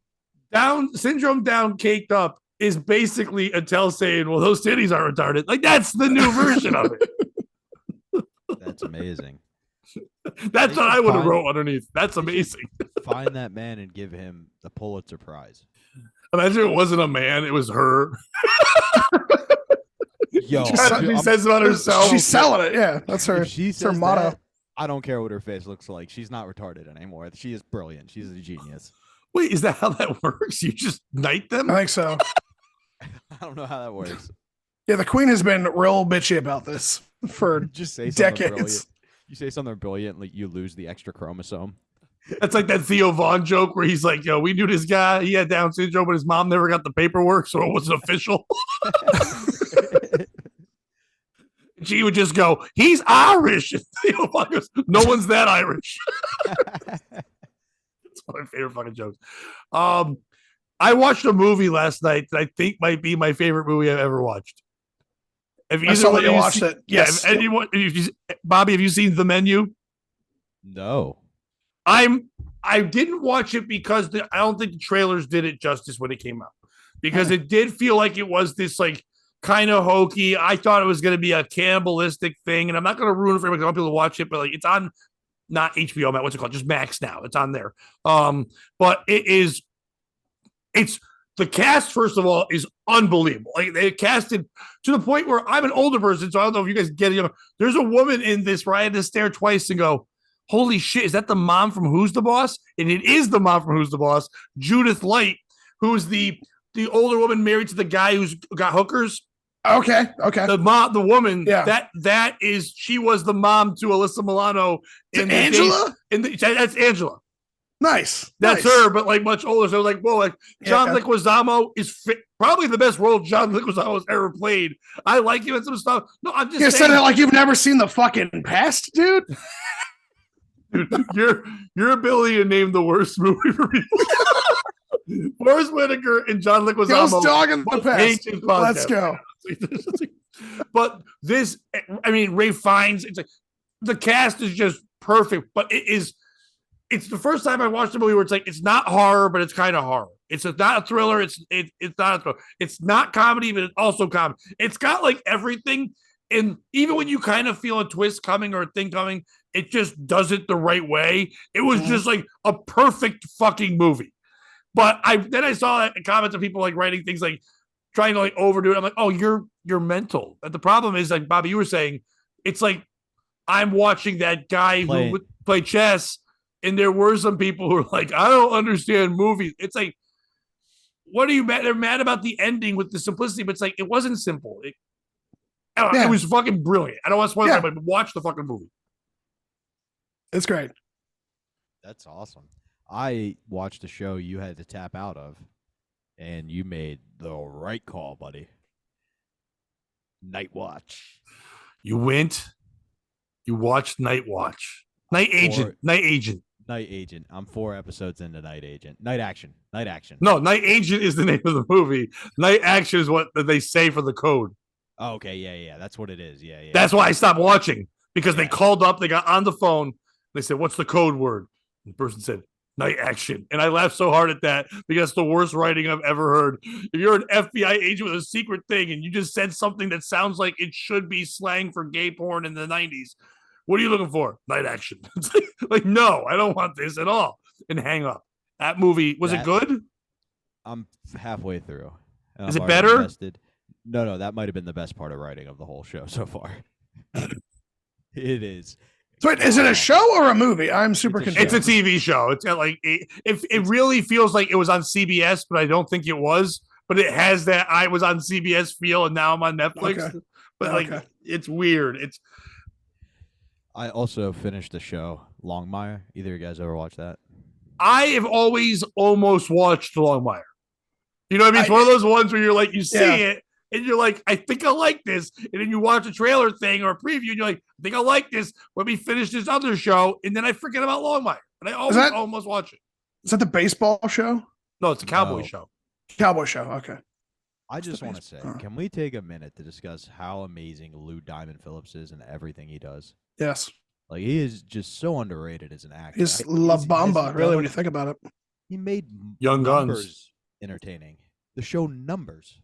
Down syndrome down caked up is basically Attell saying, well, those titties are retarded. Like, that's the new version of it. That's amazing. That's what I would have wrote underneath. That's amazing. Find that man and give him the Pulitzer Prize. Imagine it wasn't a man, it was her. Yo, she says about herself. She's selling it. Yeah, that's her. That's her motto. I don't care what her face looks like. She's not retarded anymore. She is brilliant. She's a genius. Wait, is that how that works? You just knight them? I think so. I don't know how that works. Yeah, the queen has been real bitchy about this for just say decades. Brilliant. You say something brilliant, like you lose the extra chromosome. That's like that Theo Vaughn joke where he's like, we knew this guy. He had Down syndrome, but his mom never got the paperwork, so it wasn't official. She would just go, he's Irish. And Theo Vaughn goes, no one's that Irish. It's one of my favorite fucking jokes. I watched a movie last night that I think might be my favorite movie I've ever watched. I saw that you watched it. Yes. Bobby, have you seen The Menu? No. I didn't watch it because I don't think the trailers did it justice when it came out. Because it did feel like it was this like kind of hokey. I thought it was going to be a cannibalistic thing, and I'm not going to ruin it for everybody. I want people to watch it, but like it's on not HBO, Matt. What's it called? Just Max now. It's on there. But it's the cast, first of all, is unbelievable. Like they casted to the point where I'm an older person, so I don't know if you guys get it. There's a woman in this where I had to stare twice and go, holy shit, is that the mom from Who's the Boss? And it is the mom from Who's the Boss, Judith Light, who's the older woman married to the guy who's got hookers. Okay. The woman, yeah. that is, she was the mom to Alyssa Milano. Angela? That's Angela. Nice. That's her, but like much older. So I was like, whoa, like John Leguizamo is probably the best role John Leguizamo has ever played. I like him and some stuff. No, I'm just saying. Said it like you've never seen The fucking Pest, dude. Dude, your ability to name the worst movie for people. Forrest Whitaker and John Leguizamo. Ghost Dog in the Pest. Let's go. But this, I mean, Ray Fiennes. It's like the cast is just perfect, but it's the first time I watched a movie where it's like it's not horror, but it's kind of horror. It's not a thriller. It's not a thriller. It's not comedy, but it's also comedy. It's got like everything. And even when you kind of feel a twist coming or a thing coming, it just does it the right way. It was just like a perfect fucking movie. But I saw that in comments of people like writing things like trying to like overdo it. I'm like, oh, you're mental. But the problem is, like Bobby, you were saying, it's like I'm watching that guy who would play chess, and there were some people who were like, I don't understand movies. It's like, what are you mad? They're mad about the ending with the simplicity, but it's like it wasn't simple. It was fucking brilliant. I don't want to spoil it, but watch the fucking movie. It's great. That's awesome. I watched a show you had to tap out of, and you made the right call, buddy. Night Watch. You watched Night Watch. Night Agent. Night Agent. I'm 4 episodes into Night Agent. Night Action. No, Night Agent is the name of the movie. Night Action is what they say for the code. Oh, okay, yeah. That's what it is. Yeah. That's why I stopped watching, because they called up, they got on the phone, they said, what's the code word? And the person said, Night Action. And I laughed so hard at that because it's the worst writing I've ever heard. If you're an FBI agent with a secret thing and you just said something that sounds like it should be slang for gay porn in the 90s, what are you looking for? Night Action. It's like, no, I don't want this at all. And hang up. That movie, was it good? I'm halfway through. Is it better? Invested. No, that might have been the best part of writing of the whole show so far. It is. So wait, is it a show or a movie? I'm super confused. It's a TV show. It's like it really feels like it was on CBS, but I don't think it was. But it has that I was on CBS feel, and now I'm on Netflix. Okay. But it's weird. I also finished the show Longmire. Either of you guys ever watch that? I have always almost watched Longmire. You know what I mean? It's one of those ones where you're like, you see it, and you're like, I think I like this. And then you watch a trailer thing or a preview, and you're like, I think I like this. Let me finish this other show. And then I forget about Longmire. And I almost watch it. Is that the baseball show? No, it's a cowboy show. Cowboy show. Okay. I just want to say, can we take a minute to discuss how amazing Lou Diamond Phillips is and everything he does? Yes. Like, he is just so underrated as an actor. He's La Bamba, really, when you think about it. He made Young Guns entertaining. The show Numbers.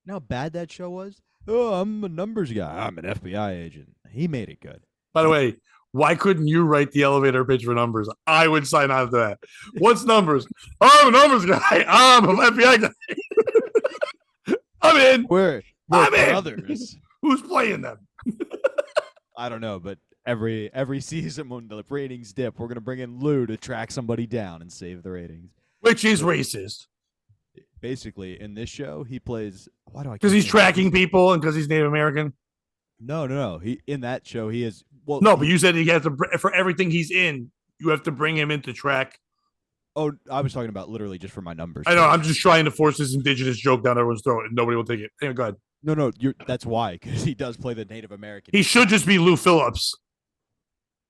You know how bad that show was? Oh, I'm a numbers guy. I'm an FBI agent. He made it good. By the way, why couldn't you write the elevator pitch for Numbers? I would sign on to that. What's Numbers? I'm a numbers guy. I'm an FBI guy. I'm in. We're brothers. Who's playing them? I don't know, but every season when the ratings dip, we're going to bring in Lou to track somebody down and save the ratings. Which is racist. Basically, in this show, he plays. Why do I? Because he's tracking people and because he's Native American. No. He in that show he is. Well, no, but you said he has to for everything he's in. You have to bring him in to track. Oh, I was talking about literally just for my numbers. I know. I'm just trying to force this indigenous joke down everyone's throat, and nobody will take it. Anyway, go ahead. No. That's why, because he does play the Native American. He should just be Lou Phillips.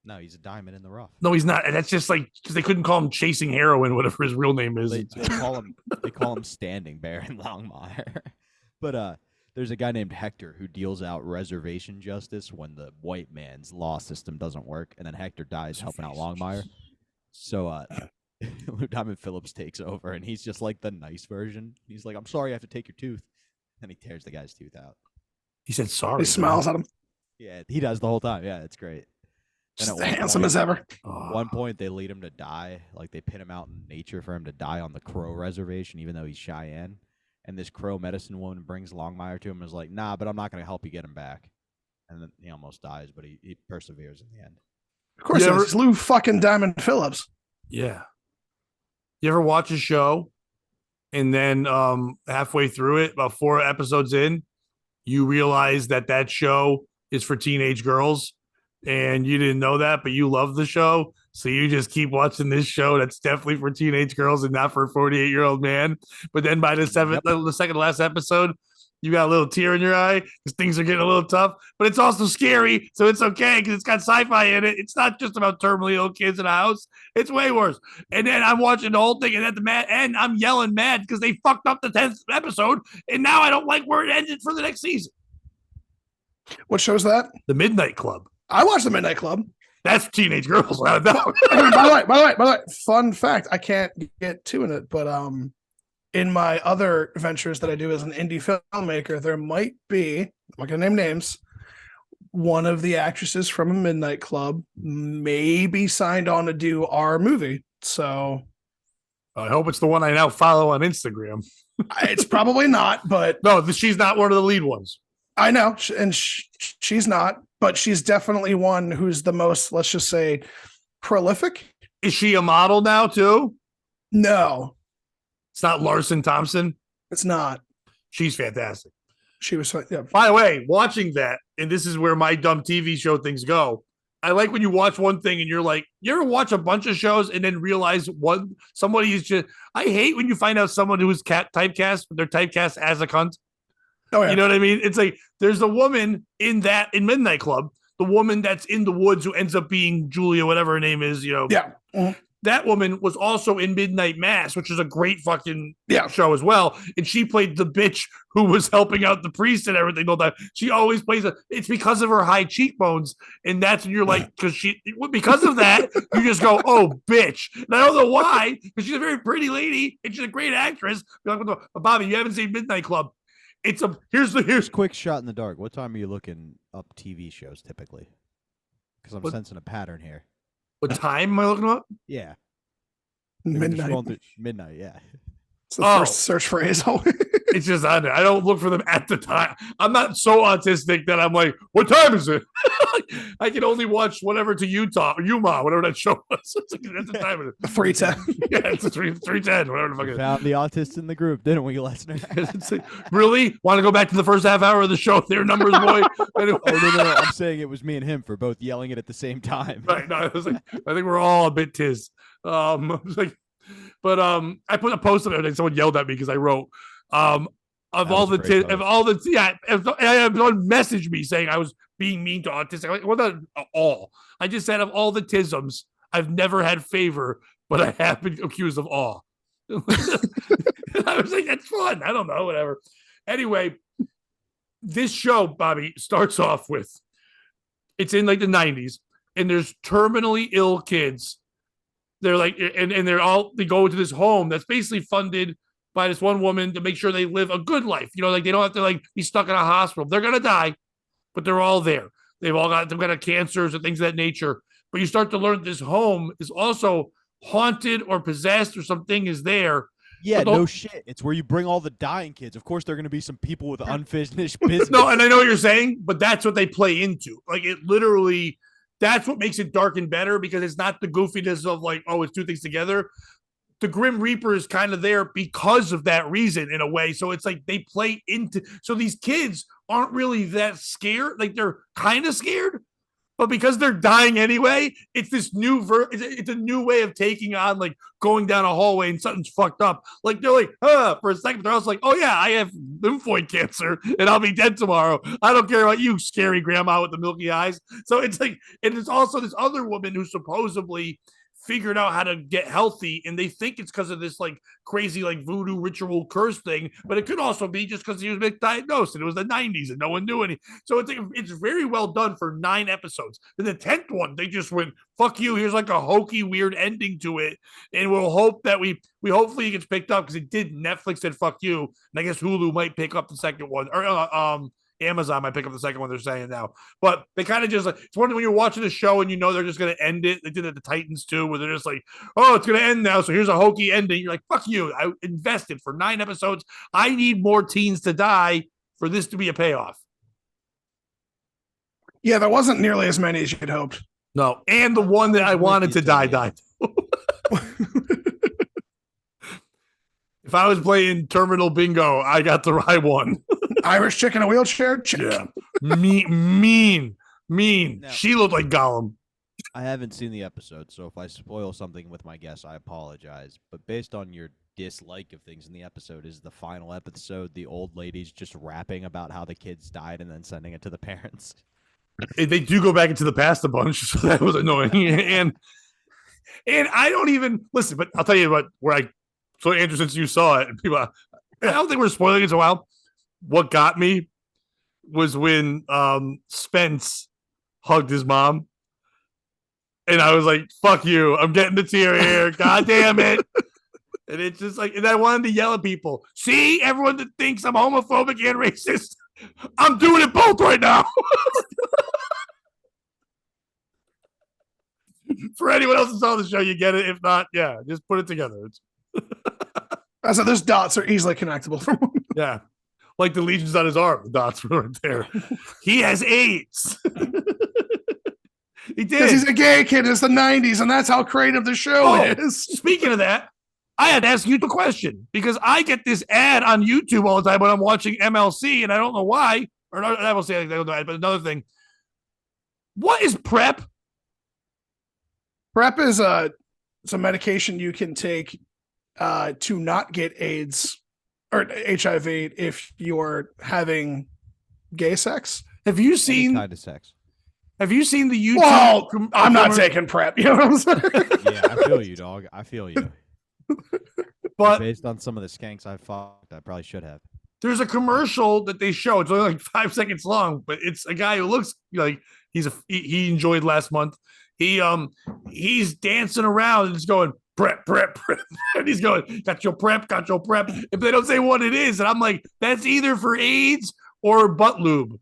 No, he's a diamond in the rough. No, he's not. And that's just like because they couldn't call him Chasing Heroin, whatever his real name is. They call him Standing Bear in Longmire. But there's a guy named Hector who deals out reservation justice when the white man's law system doesn't work, and then Hector dies helping out Longmire. So Lou Diamond Phillips takes over, and he's just like the nice version. He's like, "I'm sorry, I have to take your tooth," and he tears the guy's tooth out. He said sorry. He smiles at him. Yeah, he does the whole time. Yeah, it's great. Just handsome as ever. At one point, they lead him to die. Like, they pin him out in nature for him to die on the Crow Reservation, even though he's Cheyenne. And this Crow medicine woman brings Longmire to him and is like, nah, but I'm not going to help you get him back. And then he almost dies, but he perseveres in the end. Of course, it's Lou fucking Diamond Phillips. Yeah. You ever watch a show and then halfway through it, about 4 episodes in, you realize that show is for teenage girls? And you didn't know that, but you love the show. So you just keep watching this show that's definitely for teenage girls and not for a 48-year-old man. But then by the second to last episode, you got a little tear in your eye because things are getting a little tough. But it's also scary, so it's okay because it's got sci-fi in it. It's not just about terminally ill kids in a house. It's way worse. And then I'm watching the whole thing, and at the end, I'm yelling mad because they fucked up the 10th episode, and now I don't like where it ended for the next season. What show is that? The Midnight Club. I watched the Midnight Club. That's teenage girls. By the by the way, fun fact, I can't get too in it, but in my other ventures that I do as an indie filmmaker, there might be, I'm not gonna name names, one of the actresses from a Midnight Club may be signed on to do our movie. So I hope it's the one I now follow on Instagram. it's probably not, but no, she's not one of the lead ones. I know, and she's not, but she's definitely one who's the most, let's just say, prolific. Is she a model now too? No, it's not Larson Thompson. It's not. She's fantastic. She was. Yeah. By the way, watching that, and this is where my dumb TV show things go. I like when you watch one thing and you're like, you ever watch a bunch of shows and then realize somebody is just. I hate when you find out someone who is typecast, but they're typecast as a cunt. Oh, yeah. You know what I mean? It's like there's a woman in Midnight Club, the woman that's in the woods who ends up being Julia, whatever her name is. Yeah. Mm-hmm. That woman was also in Midnight Mass, which is a great fucking show as well. And she played the bitch who was helping out the priest and everything all that. She always plays it's because of her high cheekbones. And that's when you're like, because of that, you just go, oh, bitch. And I don't know why, because she's a very pretty lady and she's a great actress. You're like, Bobby, you haven't seen Midnight Club. Here's quick shot in the dark. What time are you looking up TV shows typically? Because I'm sensing a pattern here. What time am I looking up? Yeah. Midnight. Midnight, yeah. It's the first search phrase. It's just on there. I don't look for them at the time. I'm not so autistic that I'm like, what time is it? I can only watch whatever to Yuma, whatever that show was. It's like, at the time of it. 310. Yeah, it's 310, whatever the fuck it is. Found the autists in the group, didn't we, Glessner? Like, really? Want to go back to the first half hour of the show? Their numbers, boy. Anyway. Oh, no. I'm saying it was me and him for both yelling it at the same time. Right. No, I was like, I think we're all a bit tiz. I put a post of everything. Someone yelled at me because I wrote, everyone messaged me saying I was being mean to autistic. Like, well, not all. I just said of all the tisms, I've never had favor, but I have been accused of awe. I was like, that's fun. I don't know, whatever. Anyway, this show, Bobby, starts off with it's in like the 90s, and there's terminally ill kids. They're like, and they go into this home that's basically funded by this one woman to make sure they live a good life. You know, like they don't have to like be stuck in a hospital. They're gonna die, but they're all there. They've got cancers and things of that nature. But you start to learn this home is also haunted or possessed or something is there. Yeah, no shit. It's where you bring all the dying kids. Of course, there are going to be some people with unfinished business. No, and I know what you're saying, but that's what they play into. Like it literally. That's what makes it dark and better because it's not the goofiness of like, oh, it's two things together. The Grim Reaper is kind of there because of that reason in a way. So it's like they play into. So these kids aren't really that scared. Like they're kind of scared, but because they're dying anyway, it's this new it's a new way of taking on like going down a hallway and something's fucked up. Like they're like, for a second, they're also like, oh yeah, I have lymphoid cancer and I'll be dead tomorrow. I don't care about you, scary grandma with the milky eyes. So it's like, and it's also this other woman who supposedly figured out how to get healthy, and they think it's because of this like crazy like voodoo ritual curse thing, but it could also be just because he was misdiagnosed and it was the 90s and no one knew any. So it's very well done for 9 episodes. Then the 10th one, they just went, fuck you, here's like a hokey weird ending to it, and we'll hope that we hopefully it gets picked up because it did. Netflix said fuck you, and I guess Hulu might pick up the second one, or Amazon might pick up the second one, they're saying now. But they kind of just like, it's one when you're watching a show and you know they're just going to end it. They did it at the Titans too, where they're just like, oh, it's going to end now. So here's a hokey ending. You're like, fuck you. I invested for 9 episodes. I need more teens to die for this to be a payoff. Yeah, there wasn't nearly as many as you'd hoped. No. And the one that I wanted to die died. If I was playing terminal bingo, I got the right one. Irish chick in a wheelchair? Chick. Yeah. Mean. No. She looked like Gollum. I haven't seen the episode, so if I spoil something with my guess, I apologize. But based on your dislike of things in the episode, is the final episode the old ladies just rapping about how the kids died and then sending it to the parents? They do go back into the past a bunch, so that was annoying. and I don't even listen, but I'll tell you what, so Andrew, since you saw it, people, I don't think we're spoiling it so well. What got me was when Spence hugged his mom. And I was like, fuck you. I'm getting the tear here. God damn it. And it's just like, and I wanted to yell at people. See, everyone that thinks I'm homophobic and racist, I'm doing it both right now. For anyone else that's on the show, you get it. If not, yeah, just put it together. So those dots are easily connectable. Yeah. Like the legions on his arm, the dots were right there. He has AIDS. He did. Because he's a gay kid. It's the 90s, and that's how creative the show is. Speaking of that, I had to ask you the question because I get this ad on YouTube all the time when I'm watching MLC, and I don't know why. Or not MLC, I don't know, but another thing. What is PrEP? PrEP is it's a medication you can take to not get AIDS or HIV if you're having gay sex. Have you seen Any kind of sex? Have you seen the YouTube? Well, I'm not taking PrEP. You know what I'm saying? Yeah, I feel you, dog. I feel you. But based on some of the skanks I fucked, I probably should have. there's a commercial that they show. It's only like 5 seconds long, but it's a guy who looks like he enjoyed last month. He's dancing around and just going PrEP, and he's going, got your PrEP. If they don't say what it is, and I'm like, that's either for AIDS or butt lube.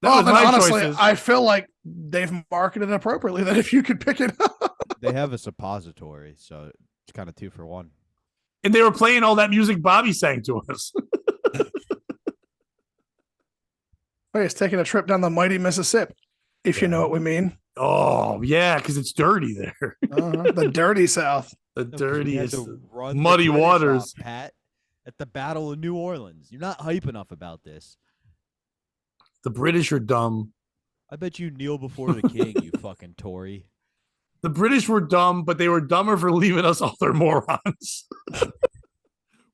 That was my honestly, choices. I feel like they've marketed it appropriately. That if you could pick it up, They have a suppository, so it's kind of 2 for 1. And they were playing all that music Bobby sang to us. hey, it's taking a trip down the mighty Mississippi, if you know what we mean. Oh yeah, because it's dirty there. The dirty South. The No, 'cause we had dirtiest, to run muddy the British waters. off, Pat, at the Battle of New Orleans. You're not hype enough about this. The British are dumb. I bet you kneel before the king, you fucking Tory. The British were dumb, but they were dumber for leaving us all their morons.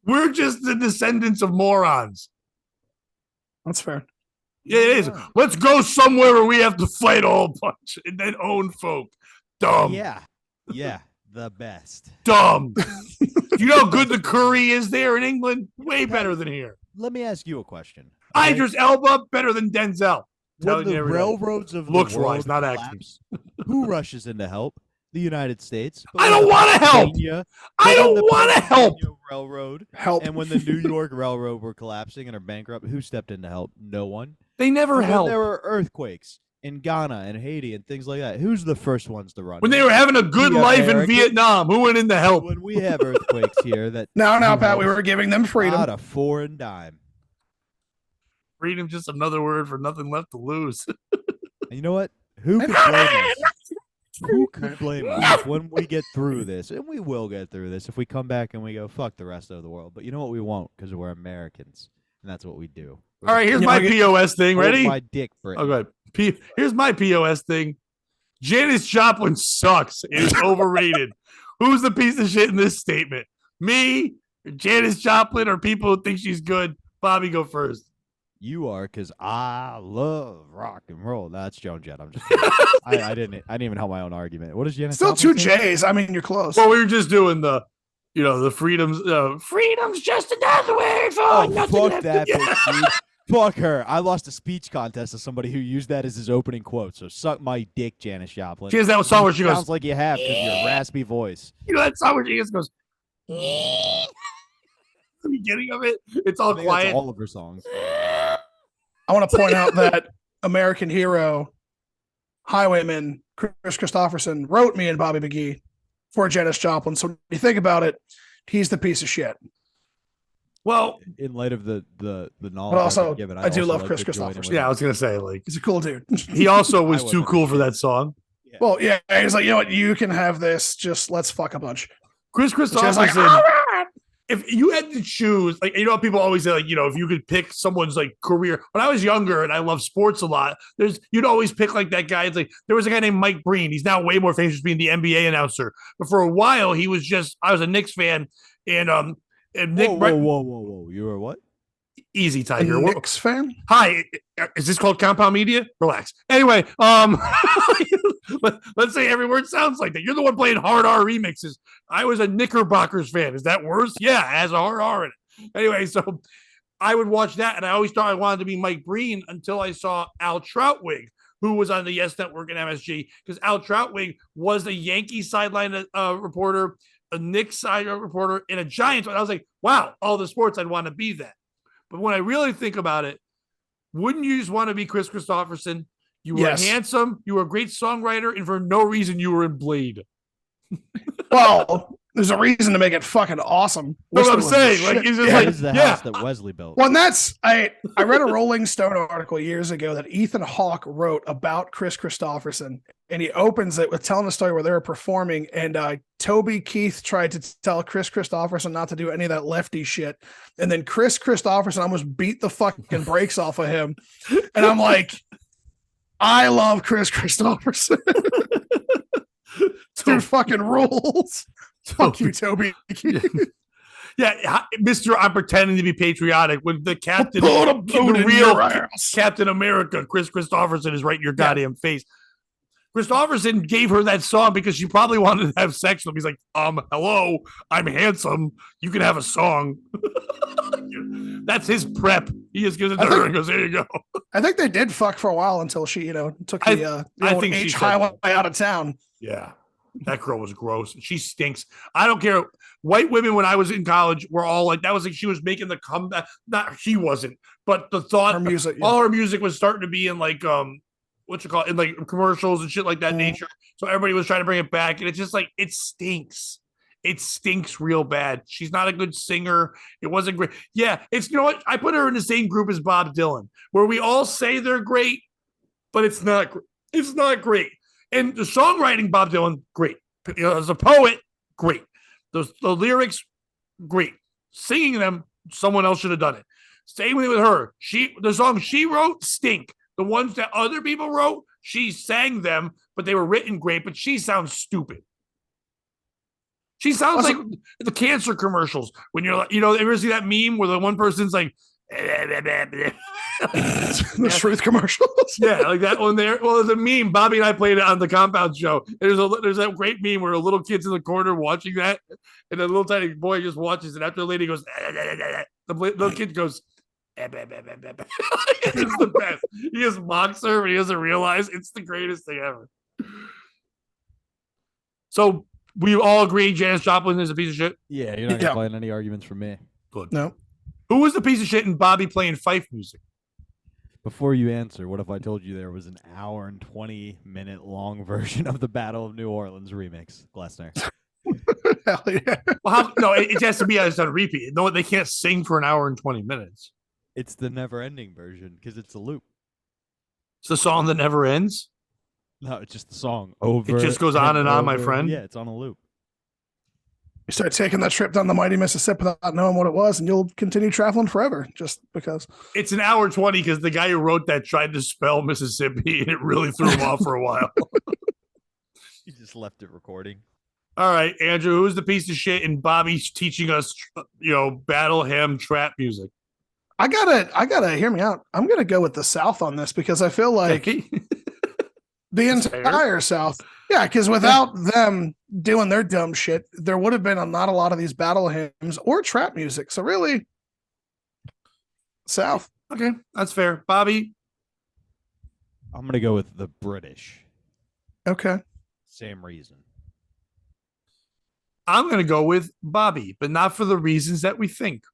We're just the descendants of morons. That's fair. Yeah, it is. Let's go somewhere where we have to fight a whole bunch and then own folk. Dumb. Yeah, the best. Dumb. Do you know how good the curry is there in England? Way better than here. Let me ask you a question. okay? Idris Elba better than Denzel. When Telling you the every day. railroads of Looks the world wise, not acting. collapse, who rushes in to help? The United States. But I when don't want to help. Pennsylvania- I but don't when the want to help. Pennsylvania Railroad Help. and when the New York Railroad were collapsing and are bankrupt, who stepped in to help? No one. They never When help. there were earthquakes in Ghana and Haiti and things like that, who's the first ones to run? When they were having a good The life in Americans? Vietnam, who went in to help? When we have earthquakes here, that Now, who Pat, we helps? were giving them freedom. Not a foreign dime. Freedom's just another word for nothing left to lose. And you know what? Who could blame us? Who could blame us when we get through this? And we will get through this if we come back and we go, fuck the rest of the world. But you know what? We won't because we're Americans. And that's what we do. All right, here's my POS thing. Hold Ready? my dick, Britain. Oh, go ahead. Here's my POS thing. Janis Joplin sucks. It is overrated. Who's the piece of shit in this statement? Me, Janis Joplin, or people who think she's good? Bobby, go first. You are, because I love rock and roll. That's Joan Jett. I'm just I didn't even help my own argument. What is Janis Still Joplin 2 say? J's. I mean, you're close. Well, we were just doing the freedoms. Freedom's just another word for Oh, nothing fuck left that to- bitch, dude. Fuck her. I lost a speech contest to somebody who used that as his opening quote. So suck my dick, Janis Joplin. She has that song where she goes, Sounds like you have because of your raspy voice. you know that song where she just goes, the beginning of it, it's all I think quiet. that's all of her songs. I want to point out that American hero, highwayman Chris Christopherson wrote me and Bobby McGee for Janis Joplin. So when you think about it, he's the piece of shit. Well, In light of the knowledge But also, I've been given, I do also love like Chris to join in Christopherson. with yeah, I it. was gonna say, like, He's a cool dude. he also was I too wasn't cool a for that song. Well, yeah, he's like, you know what? You can have this. Just let's fuck a bunch. Chris She was Christopherson. like, all right. If you had to choose, like, you know, people always say, like, you know, if you could pick someone's like career. When I was younger and I loved sports a lot, you'd always pick like that guy. It's like there was a guy named Mike Breen. He's now way more famous for being the NBA announcer. But for a while, he was just. I was a Knicks fan, and Nick. Whoa. You were what? Easy, A Tiger. Knicks fan? Hi, is this called Compound Media? Relax. Anyway, let's say every word sounds like that. You're the one playing hard R remixes. I was a Knickerbockers fan. Is that worse? Yeah, it has a hard R in it. Anyway, so I would watch that, and I always thought I wanted to be Mike Breen until I saw Al Troutwig, who was on the Yes Network and MSG, because Al Troutwig was a Yankee sideline reporter, a Knicks sideline reporter, and a Giants. And I was like, wow, all the sports, I'd want to be that. But when I really think about it, wouldn't you just want to be Chris Christopherson? You were handsome, you were a great songwriter, and for no reason you were in Blade. Well, there's a reason to make it fucking awesome. Know what I'm saying? Like, it's just That is the house that Wesley built. Well, and that's I read a Rolling Stone article years ago that Ethan Hawke wrote about Chris Christopherson, and he opens it with telling a story where they were performing, and Toby Keith tried to tell Chris Christopherson not to do any of that lefty shit, and then Chris Christopherson almost beat the fucking brakes off of him, and I'm like, I love Chris Christopherson. Dude fucking rules. Fuck you, Toby. Yeah, Mr. I'm pretending to be patriotic when the captain, the real Captain America, Chris Christopherson, is right in your goddamn face. Christopherson gave her that song because she probably wanted to have sex with him. He's like, hello, I'm handsome. You can have a song. That's his prep. He just gives it to her and goes, there you go. I think they did fuck for a while until she, took the old H highway out of town. Yeah. That girl was gross. She stinks. I don't care. White women, when I was in college, were all like, that was like she was making the comeback. Not she wasn't, but the thought her music, all her music was starting to be in like in like commercials and shit like that nature. So everybody was trying to bring it back, and it's just like it stinks. It stinks real bad. She's not a good singer. It wasn't great. Yeah, it's what I put her in the same group as Bob Dylan, where we all say they're great, but it's not. It's not great. And the songwriting, Bob Dylan, great. As a poet, great. The lyrics, great. Singing them, someone else should have done it. Same with her. The songs she wrote stink. The ones that other people wrote, she sang them, but they were written great. But she sounds stupid. She sounds like the cancer commercials when you're like, ever see that meme where the one person's like, the truth commercials. Yeah, like that one there. Well, there's a meme. Bobby and I played it on the Compound Show. There's that great meme where a little kid's in the corner watching that, and a little tiny boy just watches it. After the lady goes, the little kid goes, it's the best. He just mocks her, but he doesn't realize it's the greatest thing ever. So we all agree Janis Joplin is a piece of shit. Yeah, you're not gonna find any arguments from me. Good. No. Who was the piece of shit in Bobby playing fife music? Before you answer, what if I told you there was an hour and 20-minute long version of the Battle of New Orleans remix, Glessner? Hell yeah. Well, no, it has to be on repeat. No, they can't sing for an hour and 20 minutes. It's the never-ending version because it's a loop. It's the song that never ends? No, it's just the song over. It just goes on and on, my friend. Yeah, it's on a loop. You start taking that trip down the mighty Mississippi without knowing what it was, and you'll continue traveling forever just because. It's an hour 20 because the guy who wrote that tried to spell Mississippi, and it really threw him off for a while. You just left it recording. All right, Andrew, who's the piece of shit in Bobby's teaching us, battle hymn trap music? I gotta hear me out. I'm gonna go with the South on this because I feel like the entire South. Yeah, because without them doing their dumb shit, there would have been not a lot of these battle hymns or trap music. So really, South. Okay, that's fair. Bobby? I'm going to go with the British. Okay. Same reason. I'm going to go with Bobby, but not for the reasons that we think.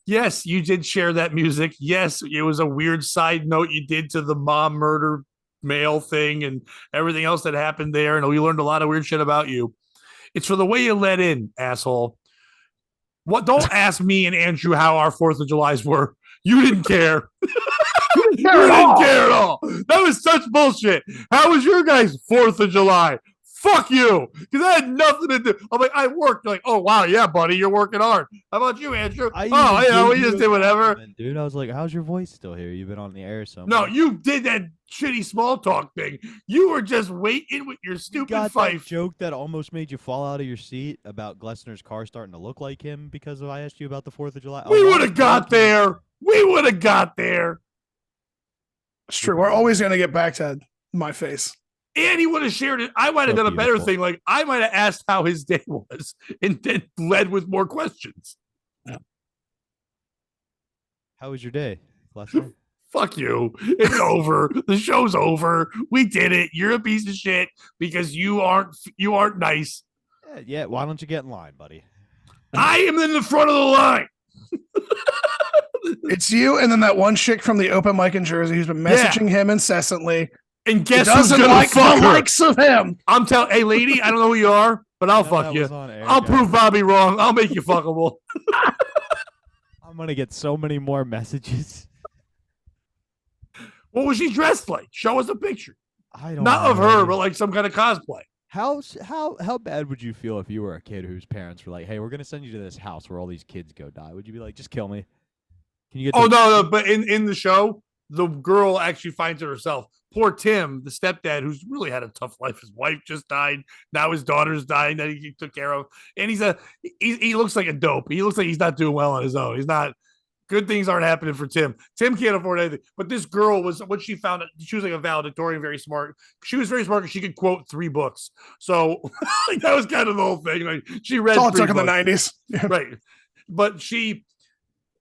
Yes, you did share that music. Yes, it was a weird side note you did to the mom murder mail thing and everything else that happened there, and we learned a lot of weird shit about you. It's for the way you let in, asshole. What? Don't ask me and Andrew how our 4th of Julys were. You didn't care. You didn't care at all. That was such bullshit. How was your guys' 4th of July? Fuck you, because I had nothing to do. I'm like, I worked. You're like, oh wow, yeah, buddy, you're working hard. How about you, Andrew? We just did whatever. Dude, I was like, how's your voice still here? You've been on the air so much. No, you did that shitty small talk thing. You were just waiting with your stupid fife. That joke that almost made you fall out of your seat about Glessner's car starting to look like him because I asked you about the 4th of July. We would have got there. We would have got there. It's true. We're always going to get back to my face. And he would have shared it. I might have done a better thing. Like, I might have asked how his day was and then led with more questions. How was your day, Glessner? Fuck you. It's over. The show's over. We did it. You're a piece of shit because you aren't nice. Yeah, why don't you get in line, buddy? I am in the front of the line. It's you and then that one chick from the open mic in Jersey who's been messaging him incessantly. And guess He who's doesn't gonna like fuck the her? likes of him. I'm telling, hey lady, I don't know who you are, but I'll fuck you. I'll prove Bobby wrong. I'll make you fuckable. I'm gonna get so many more messages. What was she dressed like? Show us a picture. I don't Not know. of her, but like some kind of cosplay. How bad would you feel if you were a kid whose parents were like, "Hey, we're gonna send you to this house where all these kids go die"? Would you be like, "Just kill me"? Can you get? Oh no, but in the show, the girl actually finds it herself. Poor Tim, the stepdad, who's really had a tough life. His wife just died. Now his daughter's dying that he took care of, and he looks like a dope. He looks like he's not doing well on his own. He's not. Good things aren't happening for Tim. Tim can't afford anything. But this girl was what she found. She was like a valedictorian, very smart. She was very smart because she could quote 3 books. So like, that was kind of the whole thing. Like she read. It's all it 3 took in the books. 90s. Right. But she.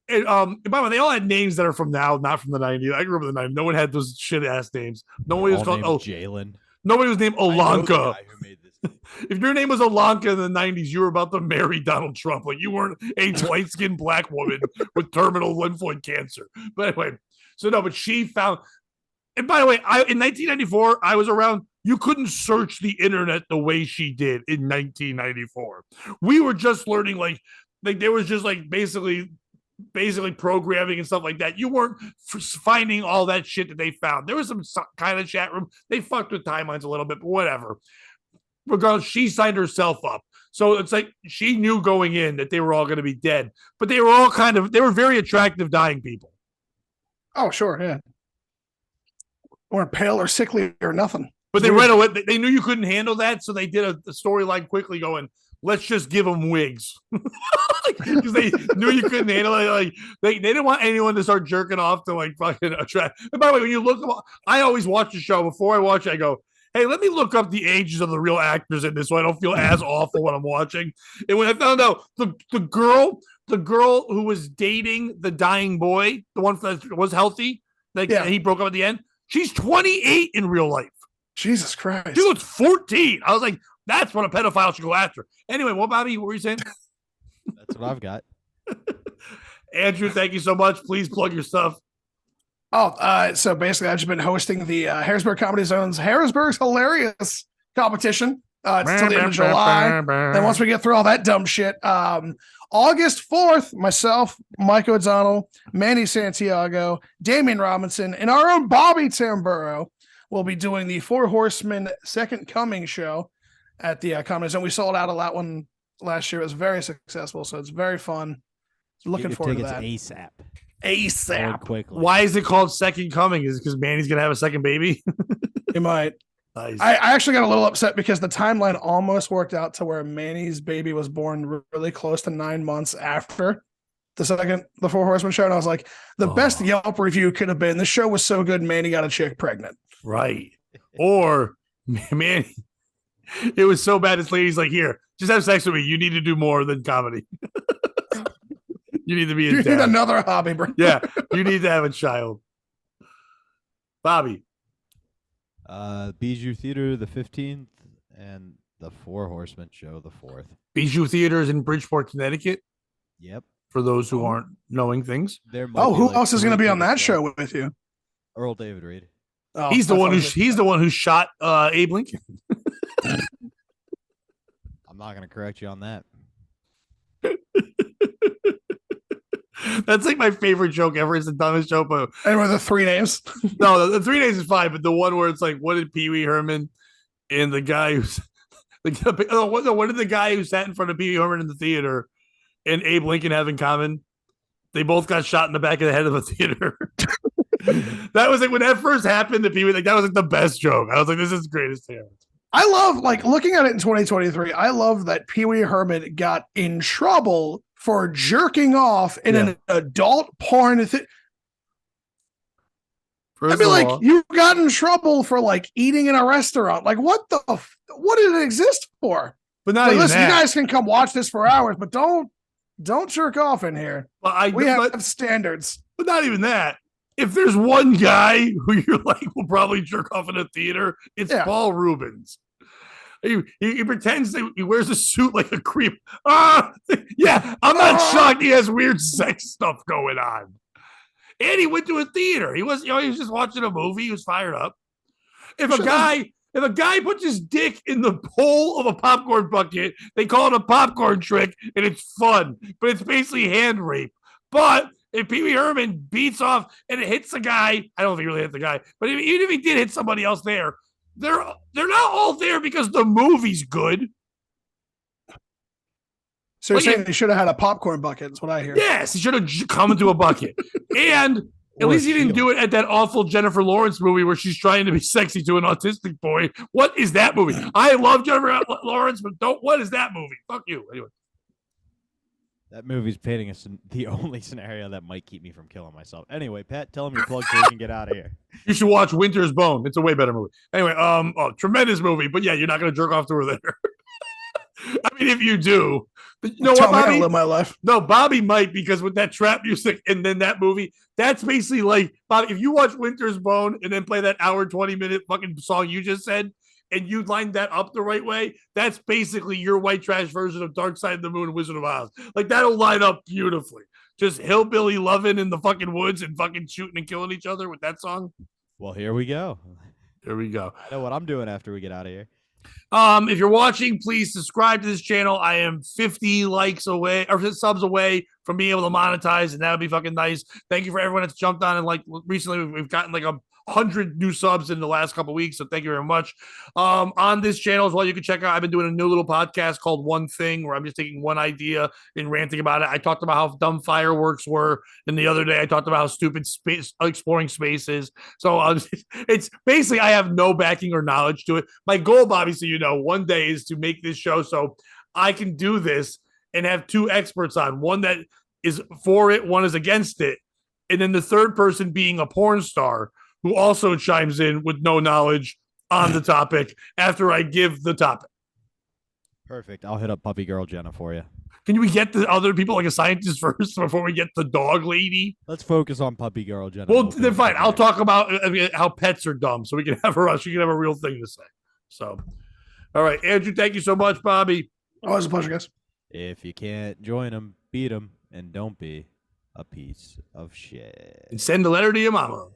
And, by the way, they all had names that are from now, not from the 90s. I grew up in the 90s. No one had those shit ass names. Nobody was called Jalen. Nobody was named Olanka. Who made this. If your name was Olanka in the 90s, you were about to marry Donald Trump. Like you weren't a white-skinned black woman with terminal lymphoid cancer. But anyway, but she found. And by the way, in 1994, I was around. You couldn't search the internet the way she did in 1994. We were just learning, like there was just like basically programming and stuff like that. You weren't finding all that shit that they found. There was some kind of chat room. They fucked with timelines a little bit, but whatever. Regardless, she signed herself up. So it's like she knew going in that they were all going to be dead, but they were all they were very attractive dying people. Oh, sure. Yeah. Or pale or sickly or nothing. But they right away, they knew you couldn't handle that. So they did a storyline quickly going, let's just give them wigs. Because they knew you couldn't handle it. Like they didn't want anyone to start jerking off to like fucking attract. And by the way, when you look them, I always watch the show before I watch it. I go, hey, let me look up the ages of the real actors in this so I don't feel as awful when I'm watching. And when I found out the girl who was dating the dying boy, the one that was healthy, he broke up at the end, she's 28 in real life. Jesus Christ. She looks 14. I was like, that's what a pedophile should go after. Anyway, Bobby, what were you saying? That's what I've got. Andrew, thank you so much. Please plug your stuff. So basically, I've just been hosting the Harrisburg Comedy Zone's Harrisburg's Hilarious competition. It's till the end of July. And once we get through all that dumb shit, August 4th, myself, Mike O'Donnell, Manny Santiago, Damian Robinson, and our own Bobby Tamburo will be doing the Four Horsemen Second Coming show at the Comedy Zone. We sold out a lot one last year. It was very successful, so it's very fun. Looking forward to that. ASAP. Quickly. Why is it called Second Coming? Is it because Manny's going to have a second baby? He might. Nice. I actually got a little upset because the timeline almost worked out to where Manny's baby was born really close to 9 months after the Four Horsemen show. And I was like, the best Yelp review could have been, the show was so good, Manny got a chick pregnant. Right. Or, Manny, it was so bad, this lady's like, here, just have sex with me. You need to do more than comedy. You need to be a You dad. need another hobby, bro. Yeah, you need to have a child. Bobby. Bijou Theater the 15th and the Four Horsemen show the 4th. Bijou Theater is in Bridgeport, Connecticut. Yep. For those who aren't knowing things. Who else is going to be on that show with you? Earl David Reed. Oh, he's the one who shot Abe Lincoln. I'm not going to correct you on that. That's like my favorite joke ever. It's the dumbest joke. But and with the 3 names? No, the 3 names is fine, but the one where it's like, what did Pee Wee Herman and the guy who's what did the guy who sat in front of Pee Wee Herman in the theater and Abe Lincoln have in common? They both got shot in the back of the head of a theater. That was like when that first happened to Pee Wee. Like that was like the best joke. I was like, this is the greatest thing ever. I love, like, looking at it in 2023, I love that Pee Wee Herman got in trouble for jerking off in an adult porn. I mean, like, you got in trouble for, like, eating in a restaurant. Like, what did it exist for? But not like, even listen, that. you guys can come watch this for hours, but don't jerk off in here. Well, we have standards. But not even that. if there's one guy who you're like will probably jerk off in a theater, it's Paul Rubens. He pretends that he wears a suit like a creep. Yeah, I'm not shocked he has weird sex stuff going on. And he went to a theater. He was just watching a movie. He was fired up. If a guy puts his dick in the hole of a popcorn bucket, they call it a popcorn trick, and it's fun. But it's basically hand rape. But if Pee Wee Herman beats off and it hits a guy, I don't think he really hit the guy, but even if he did hit somebody else there, they're not all there because the movie's good. So you're saying they should have had a popcorn bucket, that's what I hear. Yes, he should have come into a bucket. And at least he didn't do it at that awful Jennifer Lawrence movie where she's trying to be sexy to an autistic boy. What is that movie? I love Jennifer Lawrence, but what is that movie? Fuck you. Anyway. That movie's painting us the only scenario that might keep me from killing myself. Anyway, Pat, tell him your plug so we can get out of here. You should watch Winter's Bone. It's a way better movie. Anyway, tremendous movie. But yeah, you're not going to jerk off to her there. I mean, if you do, you know what, Bobby? I live my life. No, Bobby might, because with that trap music and then that movie, that's basically like, Bobby, if you watch Winter's Bone and then play that hour 20-minute fucking song you just said, and you lined that up the right way, that's basically your white trash version of Dark Side of the Moon and Wizard of Oz. Like, that'll line up beautifully. Just hillbilly loving in the fucking woods and fucking shooting and killing each other with that song. Well, here we go. Here we go. I know what I'm doing after we get out of here. If you're watching, please subscribe to this channel. I am 50 likes away or subs away from being able to monetize, and that would be fucking nice. Thank you for everyone that's jumped on, and like recently we've gotten like 100 new subs in the last couple of weeks, so thank you very much. On this channel as well, you can check out, I've been doing a new little podcast called One Thing, where I'm just taking one idea and ranting about it. I talked about how dumb fireworks were, and the other day I talked about how stupid space exploring space is. So it's basically, I have no backing or knowledge to it. My goal, Bobby, so you know, one day is to make this show so I can do this and have two experts on, one that is for it, one is against it, and then the third person being a porn star who also chimes in with no knowledge on the topic after I give the topic. Perfect. I'll hit up Puppy Girl Jenna for you. Can we get the other people, like a scientist, first before we get the dog lady? Let's focus on Puppy Girl Jenna. Well, then fine. I'll talk about how pets are dumb, so we can have her. She can have a real thing to say. So, all right, Andrew, thank you so much, Bobby. Always a pleasure, guys. If you can't join them, beat them, and don't be a piece of shit. And send a letter to your mama.